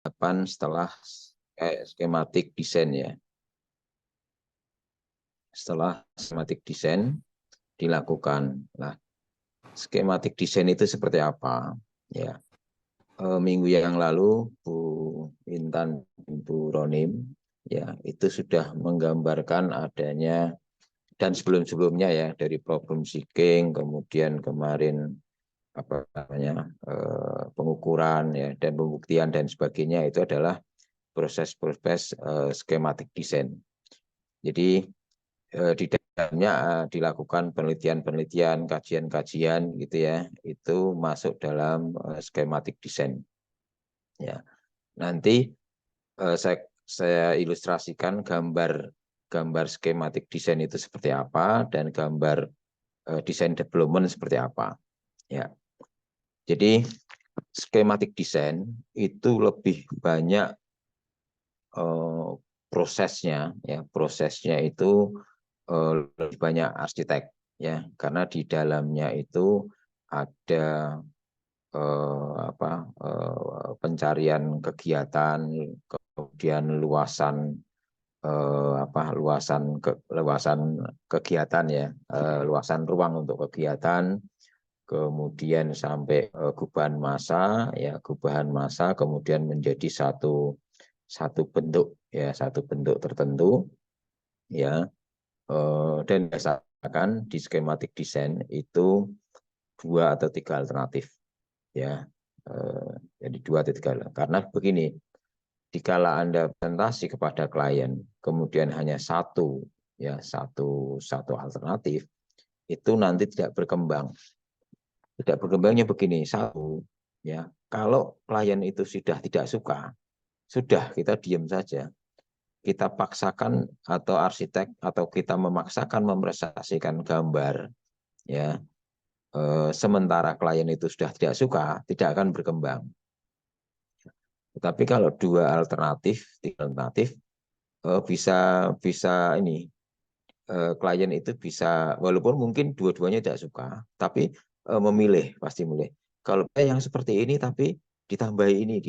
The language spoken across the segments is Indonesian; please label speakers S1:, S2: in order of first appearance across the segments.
S1: tahapan setelah skematik desain ya. Setelah skematik desain dilakukan. Nah, skematik desain itu seperti apa? Ya, minggu yang lalu Bu Intan, Bu Ronim, ya itu sudah menggambarkan adanya dan sebelum-sebelumnya ya dari problem seeking, kemudian kemarin apa namanya pengukuran ya dan pembuktian dan sebagainya itu adalah proses-proses skematik desain. Jadi di dalamnya dilakukan penelitian-penelitian, kajian-kajian gitu ya, itu masuk dalam skematik desain. Ya, nanti saya ilustrasikan gambar skematik desain itu seperti apa dan gambar desain development seperti apa. Ya, jadi skematik desain itu lebih banyak prosesnya, ya prosesnya itu lebih banyak arsitek, ya karena di dalamnya itu ada pencarian kegiatan, kemudian luasan kegiatan ya, luasan ruang untuk kegiatan, kemudian sampai gubahan massa ya, gubahan massa kemudian menjadi satu bentuk ya, satu bentuk tertentu ya, dan biasakan di skematik desain itu 2 atau 3 alternatif ya, jadi 2 atau 3 karena begini, dikala Anda presentasi kepada klien kemudian hanya satu ya, satu alternatif itu nanti tidak berkembangnya begini. Satu ya, kalau klien itu sudah tidak suka, sudah kita diam saja, kita paksakan atau arsitek atau kita memaksakan mempresentasikan gambar ya, sementara klien itu sudah tidak suka, tidak akan berkembang. Tetapi kalau 3 alternatif bisa ini, klien itu bisa walaupun mungkin dua-duanya tidak suka, tapi memilih, pasti memilih. Kalau yang seperti ini tapi ditambah ini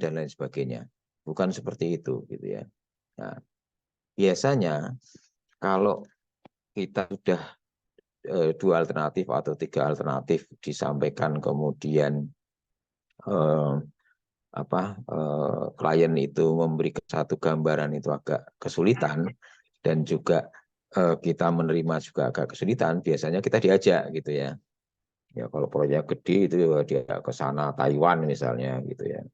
S1: dan lain sebagainya. Bukan seperti itu gitu ya. Nah, biasanya kalau kita sudah 2 alternatif atau 3 alternatif disampaikan, kemudian klien itu memberikan satu gambaran itu agak kesulitan dan juga kita menerima juga agak kesulitan, biasanya kita diajak gitu ya. Ya kalau proyek gede itu dia ke sana Taiwan misalnya gitu ya.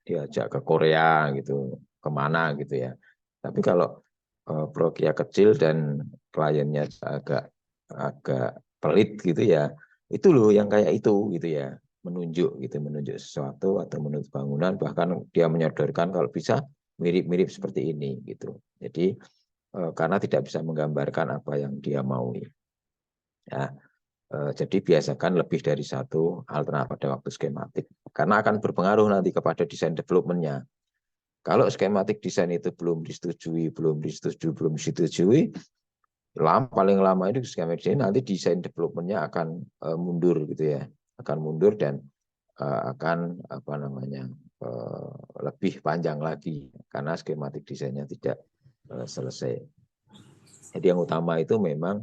S1: Diajak ke Korea gitu, kemana gitu ya. Tapi kalau proyek kecil dan kliennya agak agak pelit gitu ya, itu loh yang kayak itu gitu ya, menunjuk sesuatu atau menunjuk bangunan, bahkan dia menyodorkan kalau bisa mirip-mirip seperti ini gitu. Jadi karena tidak bisa menggambarkan apa yang dia mau ya. Jadi biasakan lebih dari satu alternatif pada waktu skematik karena akan berpengaruh nanti kepada desain development-nya. Kalau skematik desain itu belum disetujui, paling lama itu skematik desain, nanti desain development-nya akan mundur gitu ya, akan mundur dan akan lebih panjang lagi karena skematik desainnya tidak selesai. Jadi yang utama itu memang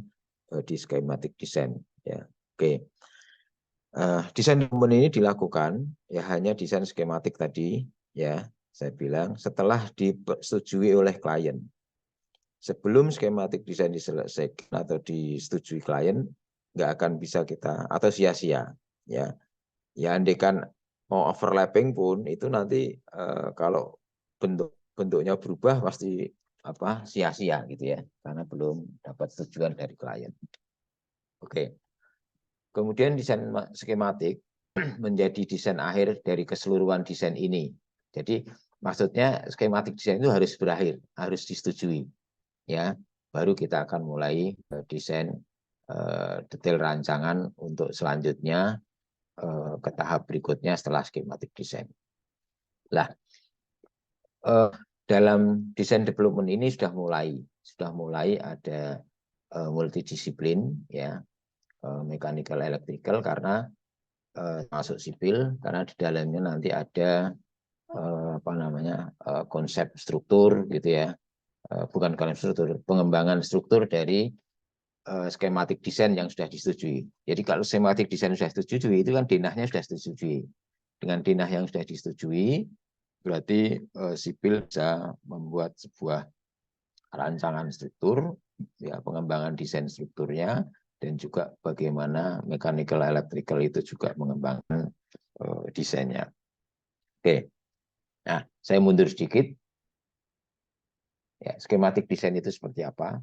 S1: di skematik desain ya. Oke. Desain development ini dilakukan ya hanya desain skematik tadi ya, saya bilang setelah disetujui oleh klien. Sebelum skematik desain diselesaikan atau disetujui klien, nggak akan bisa kita atau sia-sia ya. Ya andaikan mau overlapping pun itu nanti kalau bentuknya berubah pasti sia-sia gitu ya, karena belum dapat tujuan dari klien. Oke. Kemudian desain skematik menjadi desain akhir dari keseluruhan desain ini. Jadi maksudnya skematik desain itu harus berakhir, harus disetujui ya. Baru kita akan mulai desain detail rancangan untuk selanjutnya ke tahap berikutnya setelah skematik desain. Lah, dalam desain development ini sudah mulai ada multidisiplin ya, mechanical electrical karena masuk sipil, karena di dalamnya nanti ada apa namanya konsep struktur gitu ya, bukan konsep struktur, pengembangan struktur dari skematik desain yang sudah disetujui. Jadi kalau skematik desain sudah disetujui itu kan denahnya sudah disetujui. Dengan denah yang sudah disetujui berarti sipil bisa membuat sebuah rancangan struktur, ya pengembangan desain strukturnya, dan juga bagaimana mechanical electrical itu juga mengembangkan desainnya. Oke, nah saya mundur sedikit. Ya, skematik desain itu seperti apa?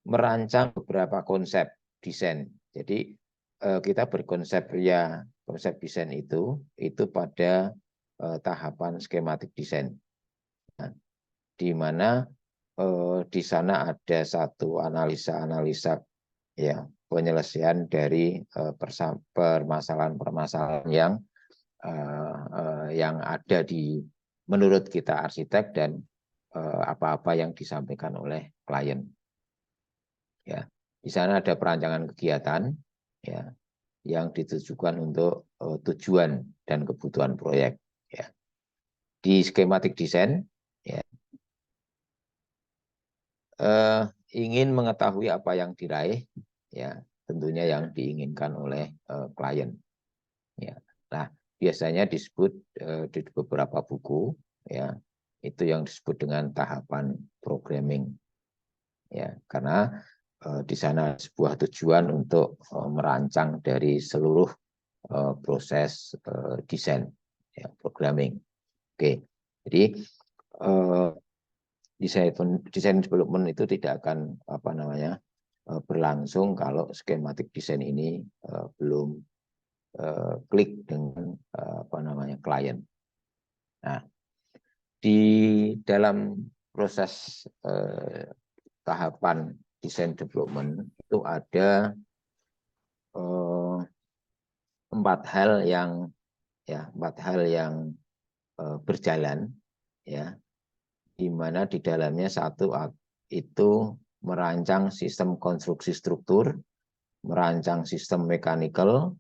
S1: Merancang beberapa konsep desain. Jadi kita berkonsep ya konsep desain itu pada tahapan skematik desain. Nah, di mana di sana ada satu analisa-analisa ya penyelesaian dari permasalahan-permasalahan yang ada di menurut kita arsitek dan apa-apa yang disampaikan oleh klien. Ya, di sana ada perancangan kegiatan ya yang ditujukan untuk tujuan dan kebutuhan proyek. Ya. Di skematik desain ya, ingin mengetahui apa yang diraih, ya tentunya yang diinginkan oleh klien. Ya. Nah, biasanya disebut di beberapa buku, ya itu yang disebut dengan tahapan programming. Ya, karena di sana sebuah tujuan untuk merancang dari seluruh proses desain, ya, programming. Oke, jadi desain development itu tidak akan apa namanya berlangsung kalau skematik desain ini belum klik dengan apa namanya klien. Nah, di dalam proses tahapan desain development itu ada 4 hal yang berjalan, ya, di mana di dalamnya satu itu merancang sistem konstruksi struktur, merancang sistem mekanikal,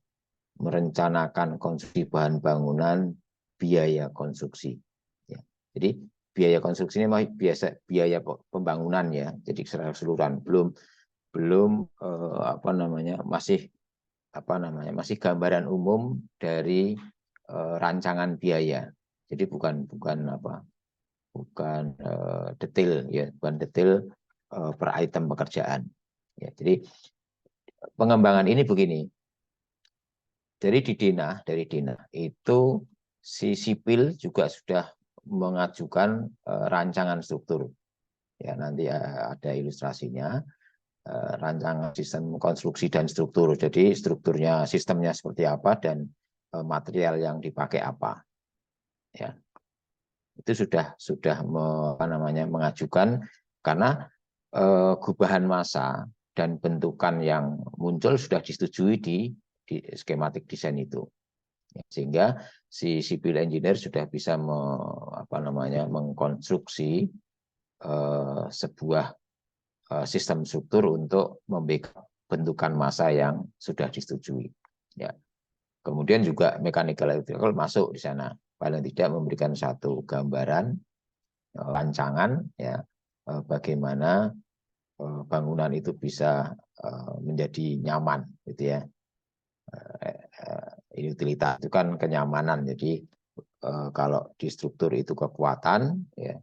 S1: merencanakan konstruksi bahan bangunan, biaya konstruksi. Ya. Jadi biaya konstruksi ini biasa biaya pembangunan ya, jadi secara keseluruhan belum apa namanya masih gambaran umum dari rancangan biaya. Jadi bukan detail ya, bukan detail per item pekerjaan. Ya, jadi pengembangan ini begini. Dari Dina itu si sipil juga sudah mengajukan rancangan struktur. Ya, nanti ada ilustrasinya. Rancangan sistem konstruksi dan struktur. Jadi strukturnya, sistemnya seperti apa dan material yang dipakai apa. Ya, itu sudah mengajukan karena gubahan massa dan bentukan yang muncul sudah disetujui di skematik desain itu. Ya, sehingga si civil engineer sudah bisa mengkonstruksi sebuah sistem struktur untuk membackup bentukan massa yang sudah disetujui. Ya. Kemudian juga mechanical electrical masuk di sana, paling tidak memberikan satu gambaran rancangan ya bagaimana bangunan itu bisa menjadi nyaman, gitu ya. Utilitas itu kan kenyamanan, jadi kalau di struktur itu kekuatan, ya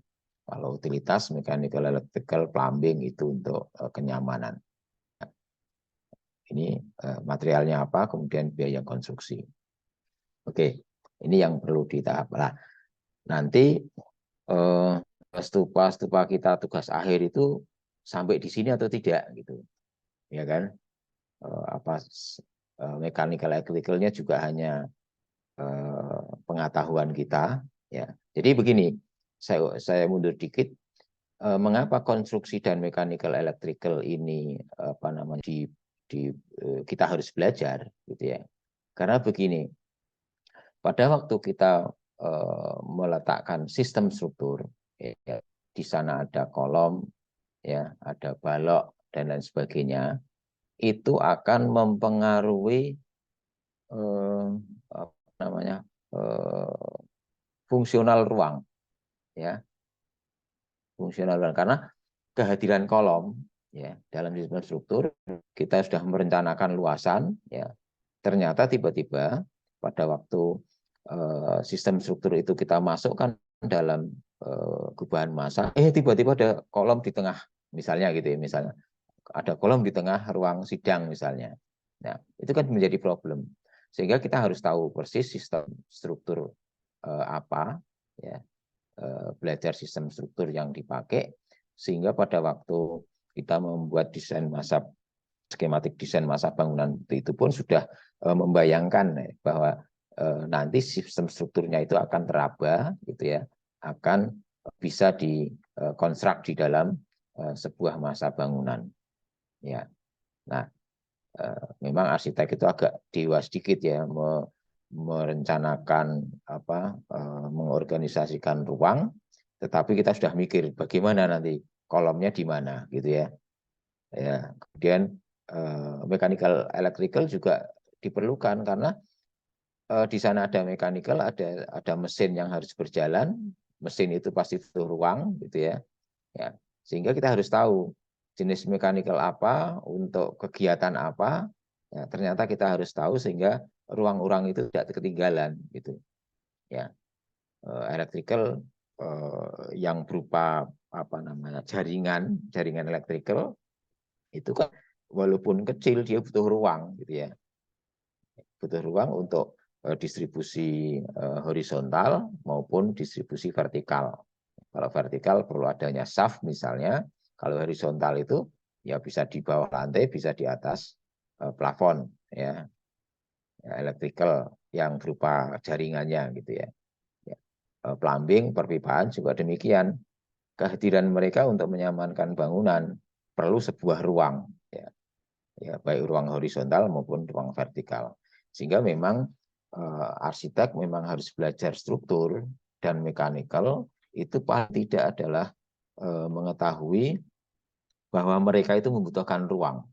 S1: kalau utilitas mechanical electrical plumbing itu untuk kenyamanan. Ini materialnya apa, kemudian biaya konstruksi. Oke, ini yang perlu ditahap. Nah, nanti stupa kita tugas akhir itu sampai di sini atau tidak gitu, ya kan? Mechanical electricalnya juga hanya pengetahuan kita, ya. Jadi begini, saya mundur dikit. Mengapa konstruksi dan mechanical electrical ini kita harus belajar, gitu ya? Karena begini, pada waktu kita meletakkan sistem struktur, ya, di sana ada kolom, ya, ada balok dan lain sebagainya, itu akan mempengaruhi fungsional ruang, ya, fungsional ruang. Karena kehadiran kolom, ya, dalam sistem struktur kita sudah merencanakan luasan, ya, ternyata tiba-tiba pada waktu sistem struktur itu kita masukkan dalam gubahan massa, tiba-tiba ada kolom di tengah, misalnya gitu ya, misalnya ada kolom di tengah ruang sidang misalnya. Nah, itu kan menjadi problem. Sehingga kita harus tahu persis sistem struktur apa, ya, belajar sistem struktur yang dipakai, sehingga pada waktu kita membuat desain massa, skematik desain massa bangunan itu pun sudah membayangkan bahwa nanti sistem strukturnya itu akan teraba, gitu ya, akan bisa dikonstruk di dalam sebuah massa bangunan. Ya, nah, memang arsitek itu agak dewa sedikit ya, merencanakan mengorganisasikan ruang, tetapi kita sudah mikir bagaimana nanti kolomnya di mana, gitu ya. Ya, kemudian mechanical electrical juga diperlukan karena di sana ada mechanical, ada mesin yang harus berjalan, mesin itu pasti butuh ruang, gitu ya. Ya, sehingga kita harus tahu jenis mechanical apa untuk kegiatan apa, ya, ternyata kita harus tahu sehingga ruang-ruang itu tidak ketinggalan, gitu ya. Electrical yang berupa jaringan electrical itu kan walaupun kecil dia butuh ruang, gitu ya, butuh ruang untuk distribusi horizontal maupun distribusi vertikal. Kalau vertikal perlu adanya shaft misalnya, kalau horizontal itu ya bisa di bawah lantai, bisa di atas plafon, ya, electrical yang berupa jaringannya, gitu ya. Plumbing, perpipaan juga demikian. Kehadiran mereka untuk menyamankan bangunan perlu sebuah ruang, ya, baik ruang horizontal maupun ruang vertikal. Sehingga memang arsitek memang harus belajar struktur dan mechanical itu paling tidak adalah mengetahui bahwa mereka itu membutuhkan ruang,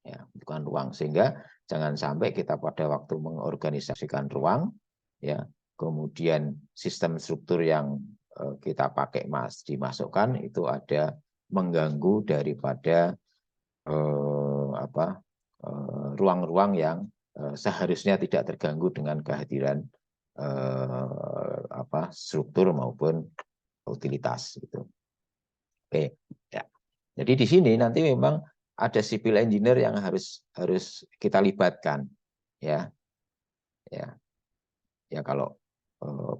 S1: ya, bukan ruang, sehingga jangan sampai kita pada waktu mengorganisasikan ruang, ya, kemudian sistem struktur yang kita pakai dimasukkan itu ada mengganggu daripada ruang-ruang yang seharusnya tidak terganggu dengan kehadiran struktur maupun utilitas, gitu. Oke, ya. Jadi di sini nanti memang ada civil engineer yang harus kita libatkan, ya, ya, ya. Kalau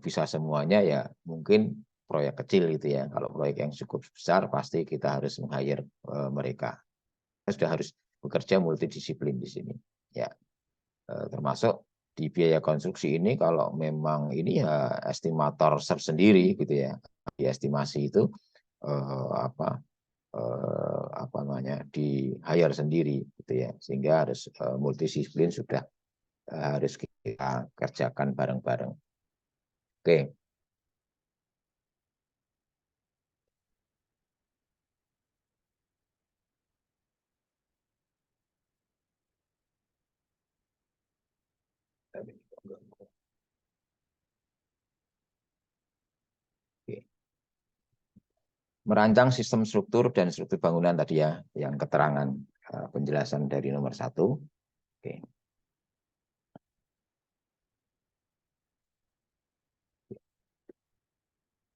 S1: bisa semuanya ya mungkin proyek kecil gitu ya. Kalau proyek yang cukup besar pasti kita harus meng-hire mereka. Kita sudah harus bekerja multidisiplin di sini, ya, termasuk di biaya konstruksi ini kalau memang ini ya estimator tersendiri, gitu ya, di estimasi itu di hire sendiri, gitu ya, sehingga harus multidisiplin sudah harus kita kerjakan bareng-bareng. Oke. Merancang sistem struktur dan struktur bangunan tadi ya, yang keterangan penjelasan dari nomor 1. Oke.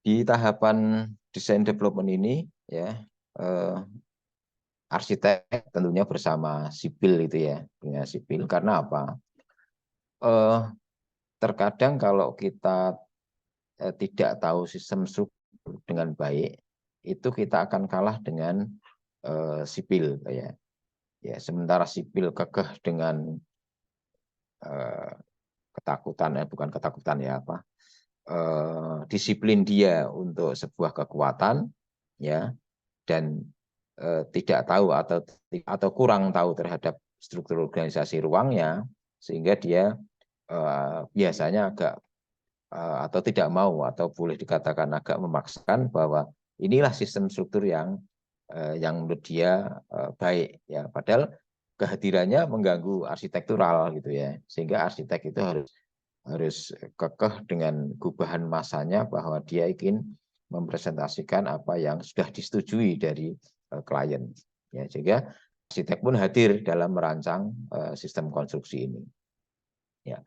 S1: Di tahapan desain development ini ya, arsitek tentunya bersama sipil itu ya, punya sipil. Karena apa? Terkadang kalau kita tidak tahu sistem struktur dengan baik, itu kita akan kalah dengan sipil, ya. Ya, sementara sipil kekeh dengan ketakutan, bukan ketakutan ya, disiplin dia untuk sebuah kekuatan, ya, dan tidak tahu atau kurang tahu terhadap struktur organisasi ruangnya, sehingga dia biasanya agak atau tidak mau, atau boleh dikatakan agak memaksakan bahwa inilah sistem struktur yang menurut dia baik, ya, padahal kehadirannya mengganggu arsitektural, gitu ya, sehingga arsitek itu harus harus kekeh dengan gubahan masanya bahwa dia ingin mempresentasikan apa yang sudah disetujui dari klien. Ya, sehingga arsitek pun hadir dalam merancang sistem konstruksi ini. Ya.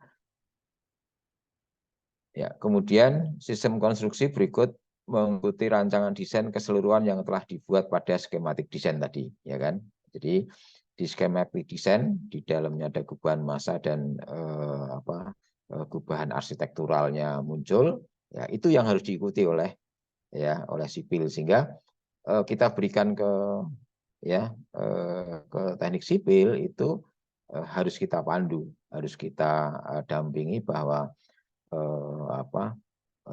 S1: Ya, kemudian sistem konstruksi berikut mengikuti rancangan desain keseluruhan yang telah dibuat pada skematik desain tadi, ya kan? Jadi di skematik desain di dalamnya ada gubahan massa dan gubahan arsitekturalnya muncul, ya itu yang harus diikuti oleh sipil, sehingga kita berikan ke ke teknik sipil itu harus kita pandu, harus kita dampingi bahwa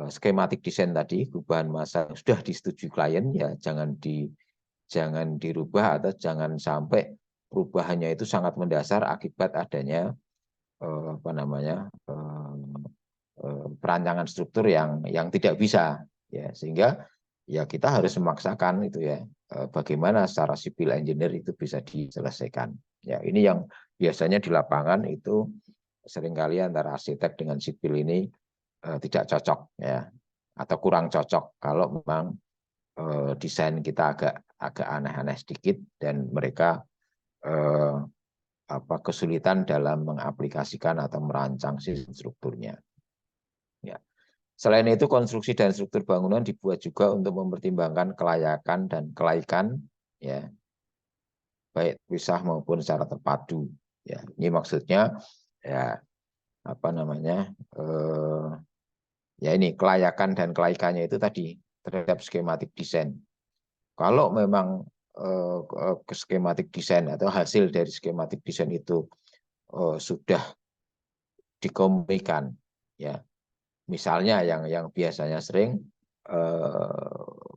S1: skematik desain tadi, gubahan massa sudah disetujui klien, ya jangan dirubah atau jangan sampai perubahannya itu sangat mendasar akibat adanya perancangan struktur yang tidak bisa, ya, sehingga ya kita harus memaksakan itu, ya, bagaimana secara civil engineer itu bisa diselesaikan. Ya, ini yang biasanya di lapangan itu seringkali antara arsitek dengan sipil ini tidak cocok, ya, atau kurang cocok kalau memang desain kita agak aneh-aneh sedikit dan mereka kesulitan dalam mengaplikasikan atau merancang sistem strukturnya. Ya. Selain itu, konstruksi dan struktur bangunan dibuat juga untuk mempertimbangkan kelayakan dan kelaikan, ya, baik pisah maupun secara terpadu. Ya, ini maksudnya, ya, ya ini kelayakan dan kelaikannya itu tadi terhadap skematik desain. Kalau memang skematik desain atau hasil dari skematik desain itu sudah dikomunikasikan, ya, misalnya yang biasanya sering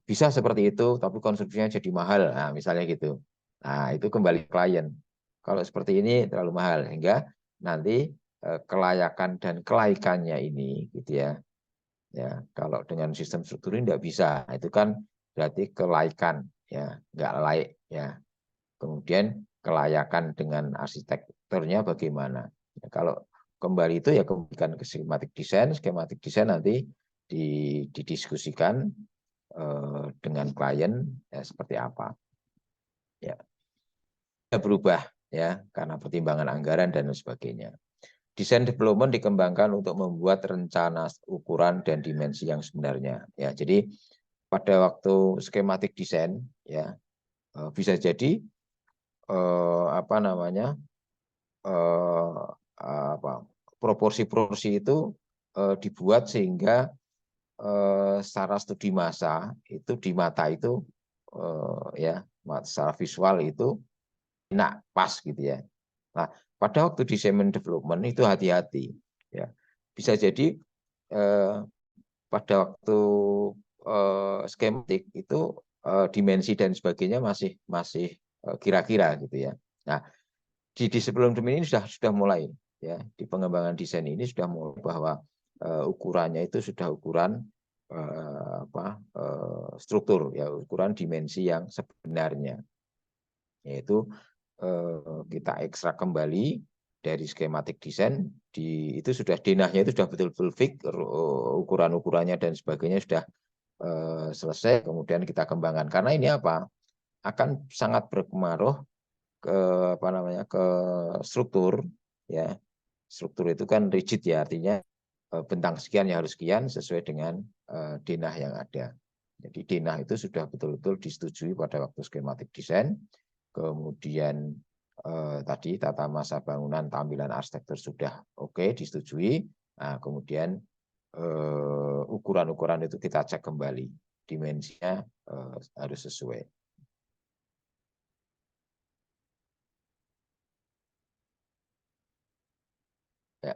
S1: bisa seperti itu, tapi konstruksinya jadi mahal, nah, misalnya gitu. Nah, itu kembali ke klien. Kalau seperti ini terlalu mahal, hingga nanti kelayakan dan kelaikannya ini, gitu ya. Ya, kalau dengan sistem struktur ini tidak bisa, itu kan berarti kelaikan, ya, nggak laik, ya. Kemudian kelayakan dengan arsitekturnya bagaimana? Ya, kalau kembali itu ya kembalikan ke skematik desain nanti didiskusikan dengan klien, ya, seperti apa. Ya, berubah, ya, karena pertimbangan anggaran dan sebagainya. Desain development dikembangkan untuk membuat rencana ukuran dan dimensi yang sebenarnya. Ya, jadi pada waktu skematik desain, ya, bisa jadi proporsi-proporsi itu dibuat sehingga secara studi massa itu di mata itu ya secara visual itu enak, pas gitu ya. Nah, pada waktu desain development itu hati-hati, ya. Bisa jadi pada waktu skematik itu dimensi dan sebagainya masih kira-kira gitu ya. Nah, di sebelum ini sudah mulai, ya, di pengembangan desain ini sudah mulai bahwa ukurannya itu sudah ukuran struktur, ya, ukuran dimensi yang sebenarnya, yaitu kita ekstrak kembali dari skematik desain, itu sudah denahnya itu sudah betul-betul fix, ukuran-ukurannya dan sebagainya sudah selesai, kemudian kita kembangkan, karena ini akan sangat berpengaruh ke struktur, ya. Struktur itu kan rigid, ya, artinya bentang sekian ya harus sekian sesuai dengan denah yang ada. Jadi denah itu sudah betul-betul disetujui pada waktu skematik desain. Kemudian tadi tata massa bangunan, tampilan arsitektur sudah oke, disetujui. Nah, kemudian ukuran-ukuran itu kita cek kembali, dimensinya harus sesuai. Ya.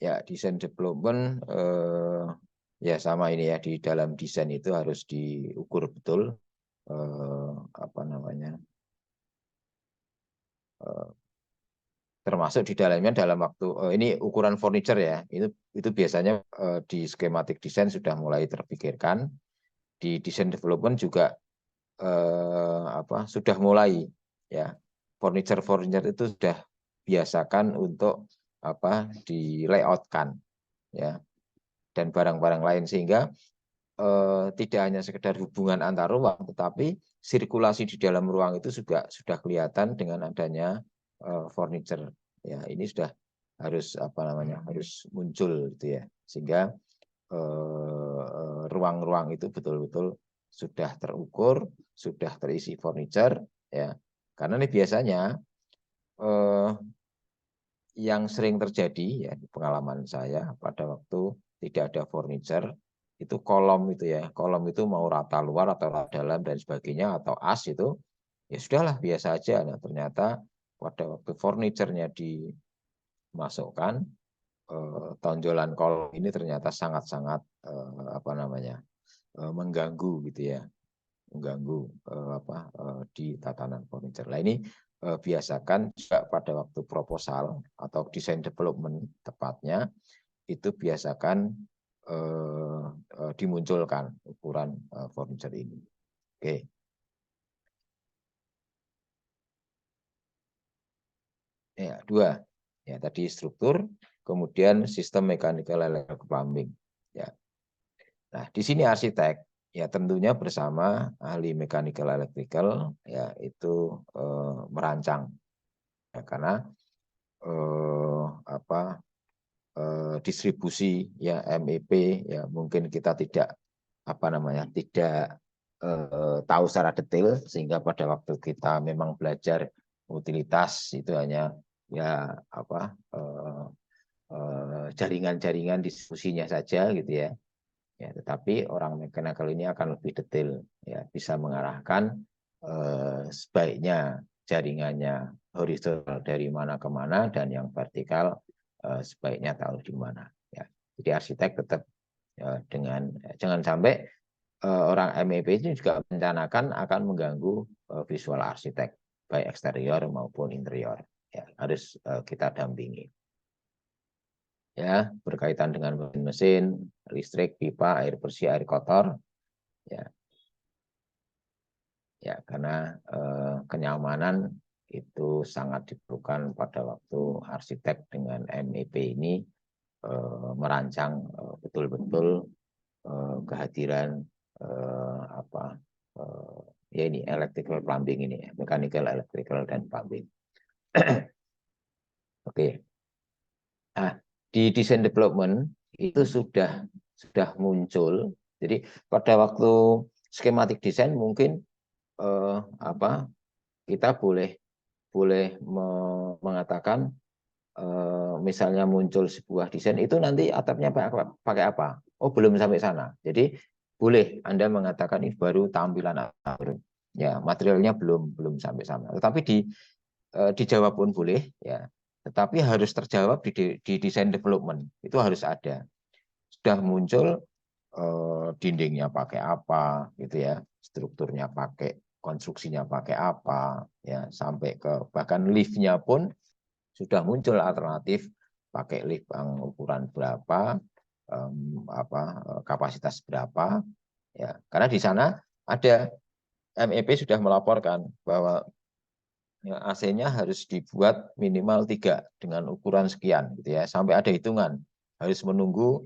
S1: Ya, desain development ya sama ini, ya, di dalam desain itu harus diukur betul termasuk di dalamnya dalam waktu ini ukuran furniture, ya, itu biasanya di skematik desain sudah mulai terpikirkan, di desain development juga sudah mulai, ya, furniture itu sudah biasakan untuk di layoutkan ya, dan barang-barang lain, sehingga tidak hanya sekedar hubungan antar ruang, tetapi sirkulasi di dalam ruang itu juga sudah kelihatan dengan adanya furniture ya. Ini sudah harus harus muncul gitu ya, sehingga ruang-ruang itu betul-betul sudah terukur, sudah terisi furniture ya. Karena ini biasanya yang sering terjadi ya, di pengalaman saya pada waktu tidak ada furniture itu kolom itu ya, kolom itu mau rata luar atau rata dalam dan sebagainya, atau as itu ya sudahlah biasa aja. Nah, ternyata pada waktu furniture-nya dimasukkan, tonjolan kolom ini ternyata sangat-sangat mengganggu gitu ya, mengganggu di tatanan furniture. Nah, ini biasakan juga pada waktu proposal atau desain development tepatnya, itu biasakan dimunculkan ukuran furniture ini. Oke. Ya, dua. Ya, tadi struktur, kemudian sistem mechanical electrical plumbing. Ya. Nah, di sini arsitek ya tentunya bersama ahli mechanical electrical ya itu merancang ya, karena distribusi ya MEP ya mungkin kita tidak tidak tahu secara detail, sehingga pada waktu kita memang belajar utilitas itu hanya ya jaringan-jaringan distribusinya saja gitu ya. Ya, tetapi orang mechanical ini akan lebih detail ya, bisa mengarahkan sebaiknya jaringannya horizontal dari mana ke mana, dan yang vertikal sebaiknya taruh di mana ya. Jadi arsitek tetap dengan jangan sampai orang MEP ini juga merencanakan akan mengganggu visual arsitek baik eksterior maupun interior ya, harus kita dampingi ya, berkaitan dengan mesin, listrik, pipa, air bersih, air kotor ya. Ya, karena kenyamanan itu sangat diperlukan pada waktu arsitek dengan MEP ini merancang betul-betul kehadiran ya ini electrical plumbing ini, mechanical, electrical, dan plumbing. Oke. Nah, di design development itu sudah muncul. Jadi pada waktu skematik desain mungkin kita boleh mengatakan misalnya muncul sebuah desain itu nanti atapnya pakai apa? Oh, belum sampai sana. Jadi boleh Anda mengatakan ini baru tampilan atap. Ya, materialnya belum sampai sana. Tetapi dijawab pun boleh ya. Tetapi harus terjawab di desain development. Itu harus ada. Sudah muncul dindingnya pakai apa gitu ya, strukturnya pakai, konstruksinya pakai apa ya, sampai ke bahkan liftnya pun sudah muncul alternatif pakai lift yang ukuran berapa, kapasitas berapa ya, karena di sana ada MEP sudah melaporkan bahwa ya, AC-nya harus dibuat minimal 3 dengan ukuran sekian gitu ya, sampai ada hitungan harus menunggu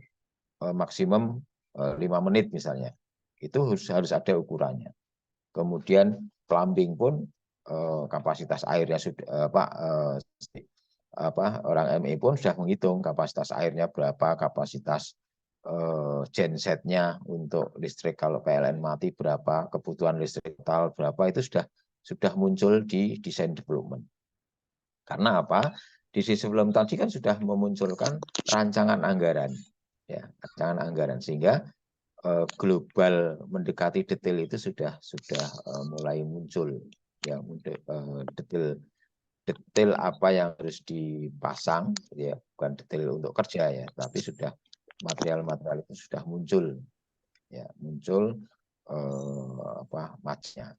S1: maksimum 5 menit misalnya, itu harus ada ukurannya. Kemudian plumbing pun kapasitas airnya sudah orang ME pun sudah menghitung kapasitas airnya berapa, kapasitas gensetnya untuk listrik kalau PLN mati berapa, kebutuhan listrik total berapa, itu sudah muncul di desain development. Karena apa? Di sisi sebelum tadi kan sudah memunculkan rancangan anggaran, ya, rancangan anggaran, sehingga global mendekati detail itu sudah mulai muncul, ya, detail apa yang harus dipasang, ya, bukan detail untuk kerja ya, tapi sudah material-material itu sudah muncul, ya, muncul matchnya,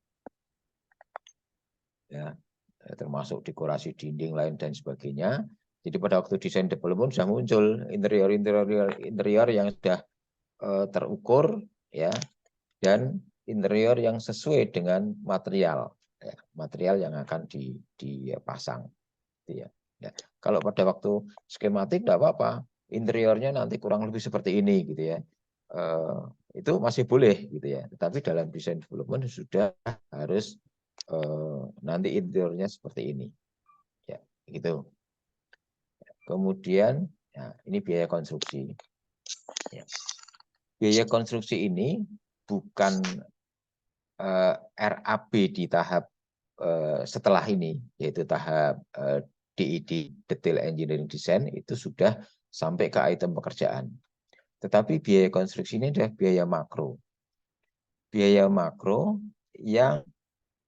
S1: ya, termasuk dekorasi dinding lain dan sebagainya. Jadi pada waktu desain development sudah muncul interior yang sudah terukur ya, dan interior yang sesuai dengan material ya, material yang akan dipasang. Gitu ya. Ya. Kalau pada waktu skematik tidak apa-apa, interiornya nanti kurang lebih seperti ini gitu ya. Itu masih boleh gitu ya. Tetapi dalam desain development sudah harus nanti interiornya seperti ini. Ya, gitu. Kemudian ya, ini biaya konstruksi. Ya. Biaya konstruksi ini bukan RAB di tahap setelah ini, yaitu tahap DED, Detail Engineering Design, itu sudah sampai ke item pekerjaan. Tetapi biaya konstruksi ini adalah biaya makro. Biaya makro yang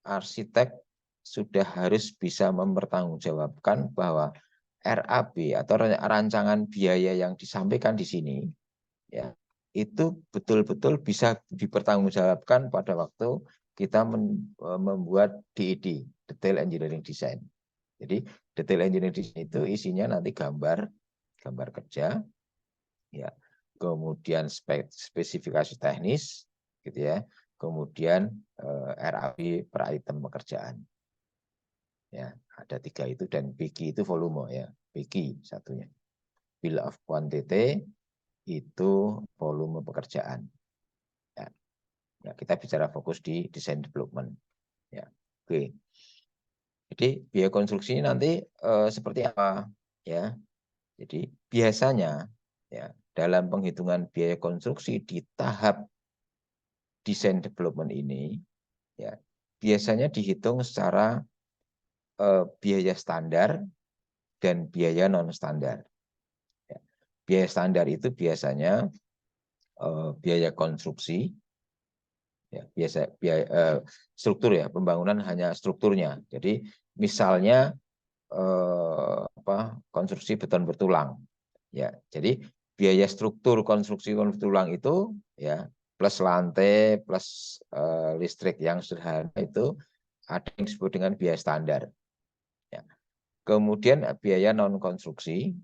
S1: arsitek sudah harus bisa mempertanggungjawabkan bahwa RAB atau rancangan biaya yang disampaikan di sini, ya, itu betul-betul bisa dipertanggungjawabkan pada waktu kita membuat DED, Detail Engineering Design. Jadi Detail Engineering Design itu isinya nanti gambar kerja, ya, kemudian spesifikasi teknis, gitu ya, kemudian RAB per item pekerjaan. Ya, ada 3 itu, dan BQ itu volume ya, BQ satunya. Bill of Quantity itu volume pekerjaan. Ya. Ya, kita bicara fokus di design development. Ya, oke. Jadi biaya konstruksi nanti seperti apa? Ya, jadi biasanya ya dalam penghitungan biaya konstruksi di tahap design development ini, ya biasanya dihitung secara biaya standar dan biaya non standar. Ya. Biaya standar itu biasanya biaya konstruksi, ya biaya struktur ya, pembangunan hanya strukturnya. Jadi misalnya konstruksi beton bertulang, ya, jadi biaya struktur konstruksi beton bertulang itu ya plus lantai plus listrik yang sederhana itu ada yang disebut dengan biaya standar. Ya. Kemudian biaya non konstruksi,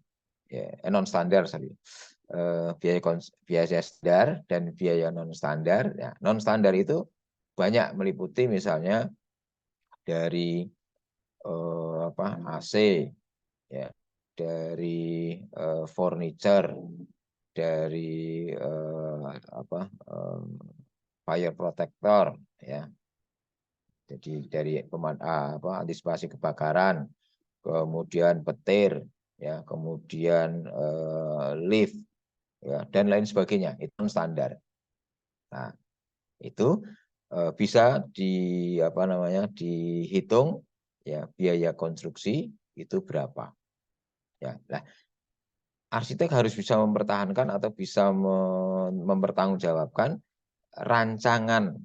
S1: ya, non standar sorry. Biaya standar dan biaya non standar. Ya, non standar itu banyak meliputi misalnya dari AC, ya, dari furniture, dari fire protector, ya, jadi dari antisipasi kebakaran, kemudian petir, ya, kemudian lift, ya, dan lain sebagainya, itu standar. Nah, itu bisa dihitung ya biaya konstruksi itu berapa. Ya, nah, arsitek harus bisa mempertahankan atau bisa mempertanggungjawabkan rancangan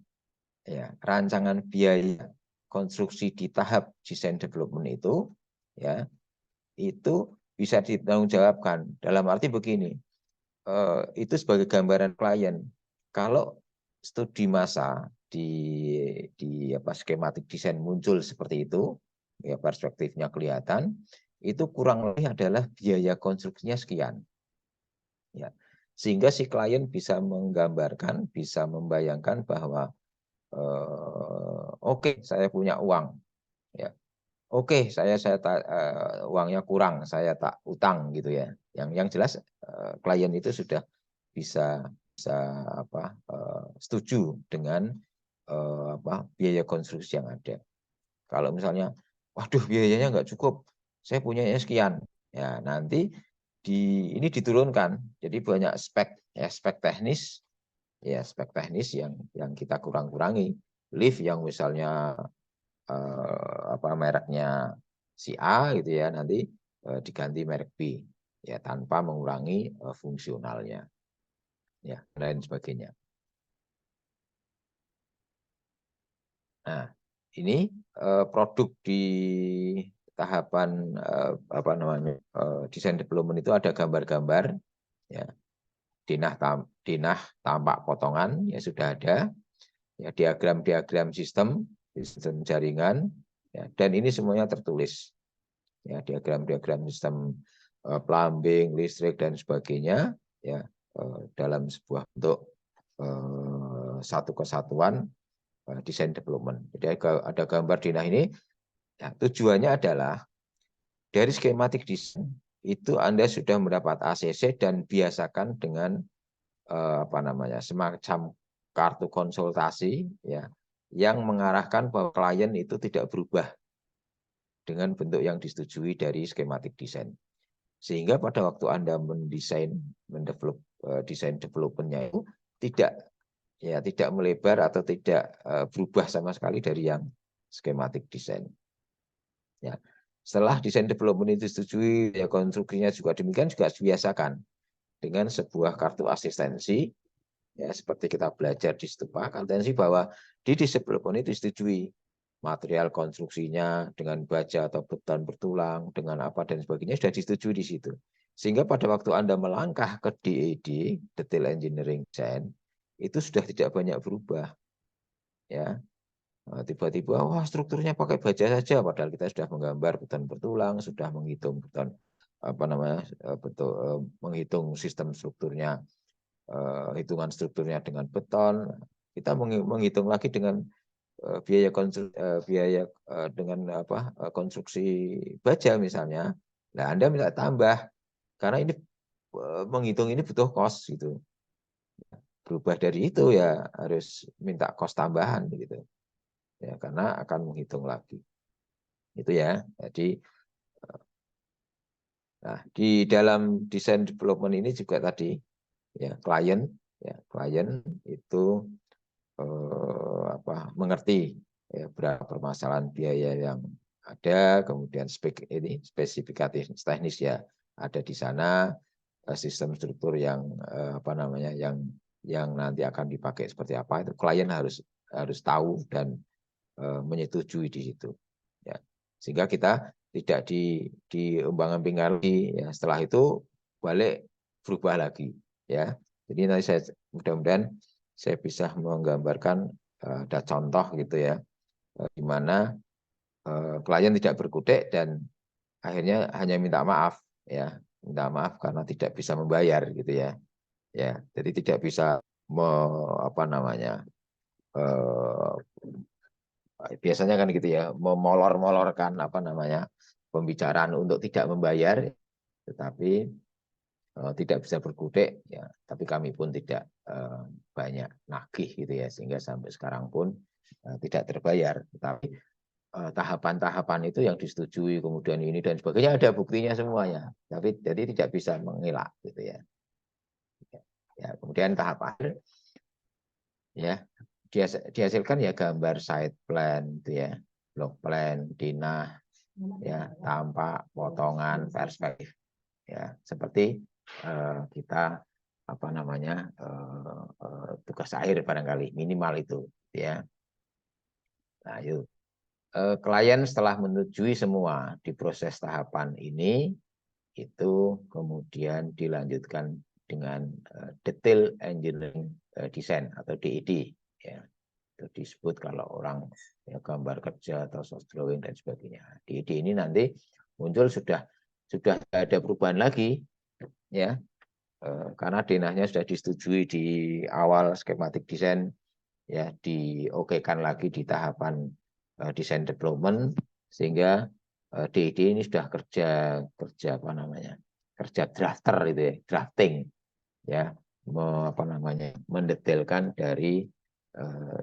S1: biaya konstruksi di tahap design development itu, ya, itu bisa ditanggungjawabkan. Dalam arti begini, itu sebagai gambaran klien. Kalau studi masa di skematik desain muncul seperti itu, ya perspektifnya kelihatan, itu kurang lebih adalah biaya konstruksinya sekian. Ya. Sehingga si klien bisa menggambarkan, bisa membayangkan bahwa oke, saya punya uang, ya. Oke, uangnya kurang, saya tak utang gitu ya. Yang jelas klien itu sudah bisa setuju dengan biaya konstruksi yang ada. Kalau misalnya, waduh biayanya nggak cukup, saya punyanya sekian, ya nanti ini diturunkan. Jadi banyak spek teknis, ya spek teknis yang kita kurangi. Lift yang misalnya mereknya si A gitu ya, nanti diganti merek B, ya tanpa mengurangi fungsionalnya, ya dan lain sebagainya. Nah, ini produk di tahapan desain development itu ada gambar-gambar, ya, denah tampak potongan ya sudah ada, ya diagram sistem jaringan, ya, dan ini semuanya tertulis, ya diagram sistem plumbing, listrik dan sebagainya, ya dalam sebuah bentuk satu kesatuan design development. Jadi ada gambar denah ini, ya, tujuannya adalah dari skematik desain itu Anda sudah mendapat ACC dan biasakan dengan semacam kartu konsultasi, ya, yang mengarahkan bahwa klien itu tidak berubah dengan bentuk yang disetujui dari skematik desain. Sehingga pada waktu Anda mendevelop desain development-nya itu tidak melebar atau tidak berubah sama sekali dari yang skematik desain. Ya. Setelah desain development itu disetujui, ya konstruksinya juga demikian, juga dibiasakan dengan sebuah kartu asistensi, ya seperti kita belajar di Stupa akuntansi bahwa di desain development itu disetujui material konstruksinya dengan baja atau beton bertulang, dengan apa dan sebagainya sudah disetujui di situ. Sehingga pada waktu Anda melangkah ke DED, Detail Engineering Design, itu sudah tidak banyak berubah. Ya, tiba-tiba wah strukturnya pakai baja saja, padahal kita sudah menggambar beton bertulang, sudah menghitung beton menghitung sistem strukturnya, hitungan strukturnya dengan beton. Kita menghitung lagi dengan biaya dengan konstruksi baja misalnya. Nah, Anda minta tambah karena ini menghitung ini butuh kos gitu. Berubah dari itu ya harus minta kos tambahan gitu. Ya, karena akan menghitung lagi. Itu ya. Jadi nah, di dalam desain development ini juga tadi ya klien itu mengerti ya, berapa permasalahan biaya yang ada, kemudian spesifikasi teknis ya ada di sana, sistem struktur yang yang nanti akan dipakai seperti apa itu klien harus tahu dan menyetujui di situ. Ya. Sehingga kita tidak diumbang-ambing lagi. Ya. Setelah itu balik berubah lagi. Ya. Jadi nanti mudah-mudahan saya bisa menggambarkan ada contoh gitu ya, di mana klien tidak berkutik dan akhirnya hanya minta maaf, ya, minta maaf karena tidak bisa membayar gitu ya. Ya, jadi tidak bisa biasanya kan gitu ya, memolor-molorkan pembicaraan untuk tidak membayar, tetapi tidak bisa berkutik ya, tapi kami pun tidak banyak nagih gitu ya, sehingga sampai sekarang pun tidak terbayar. Tetapi tahapan-tahapan itu yang disetujui, kemudian ini dan sebagainya ada buktinya semuanya, tapi jadi tidak bisa mengelak gitu ya. Ya, kemudian tahap akhir ya dihasilkan ya gambar site plan itu ya, block plan, dinah ya, tampak, potongan, perspektif ya, seperti kita tugas akhir barangkali minimal itu ya. Nah, yuk. Klien setelah menyetujui semua di proses tahapan ini, itu kemudian dilanjutkan dengan detail engineering design atau DED ya. Itu disebut kalau orang ya, gambar kerja atau source drawing dan sebagainya. DED ini nanti muncul sudah ada perubahan lagi ya, karena denahnya sudah disetujui di awal skematik desain ya, diokekan lagi di tahapan desain development, sehingga DED ini sudah kerja drafter itu ya, drafting ya, mendetailkan dari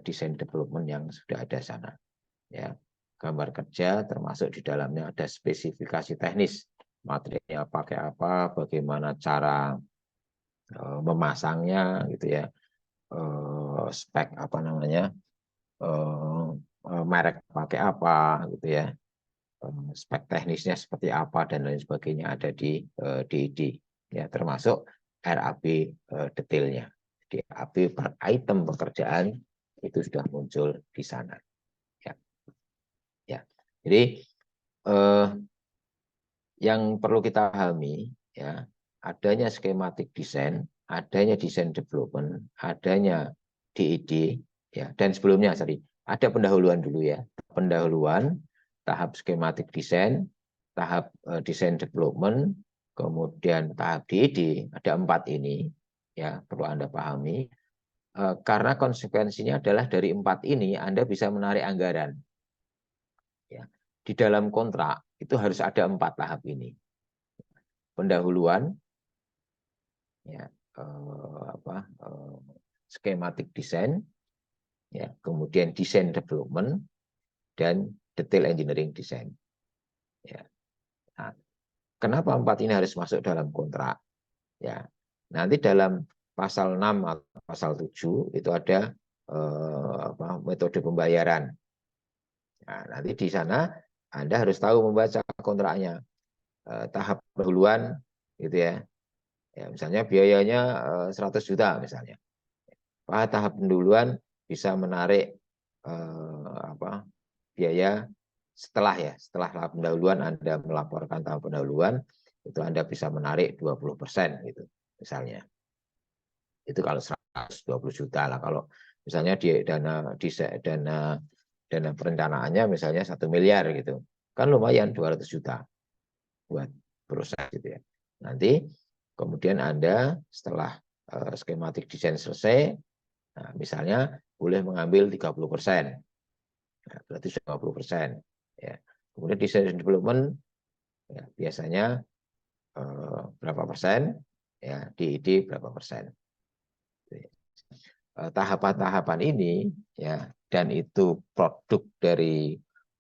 S1: desain development yang sudah ada sana ya. Gambar kerja termasuk di dalamnya ada spesifikasi teknis, materialnya pakai apa, bagaimana cara memasangnya gitu ya, spek merek pakai apa gitu ya, spek teknisnya seperti apa dan lain sebagainya ada di DED ya, termasuk RAB detailnya. Di RAB per item pekerjaan itu sudah muncul di sana ya. Ya. Jadi yang perlu kita pahami ya, adanya skematik desain, adanya desain development, adanya DED ya, dan sebelumnya ada pendahuluan dulu ya. Pendahuluan tahap skematik desain, tahap desain development, kemudian tahap DED, ada 4 ini ya, perlu Anda pahami. karena konsekuensinya adalah dari 4 ini Anda bisa menarik anggaran. Ya. Di dalam kontrak itu harus ada 4 tahap ini. Pendahuluan, ya, schematic design, ya, kemudian design development, dan detail engineering design. Ya. Nah, kenapa 4 ini harus masuk dalam kontrak? Ya, nanti dalam pasal 6 atau pasal 7 itu ada metode pembayaran. Nah, nanti di sana Anda harus tahu membaca kontraknya. Tahap pendahuluan gitu ya. Ya, misalnya biayanya 100 juta misalnya. Tahap pendahuluan bisa menarik biaya setelah tahap pendahuluan Anda melaporkan tahap pendahuluan itu Anda bisa menarik 20% gitu misalnya. Itu kalau 120 juta lah. Kalau misalnya dana perencanaannya misalnya 1 miliar gitu. Kan lumayan 200 juta buat proses gitu ya. Nanti kemudian Anda setelah skematik desain selesai, nah, misalnya boleh mengambil 30%. Nah, berarti 50%. Ya. Kemudian desain development ya, biasanya berapa persen, ya, DID berapa persen. Tahapan-tahapan ini ya, dan itu produk dari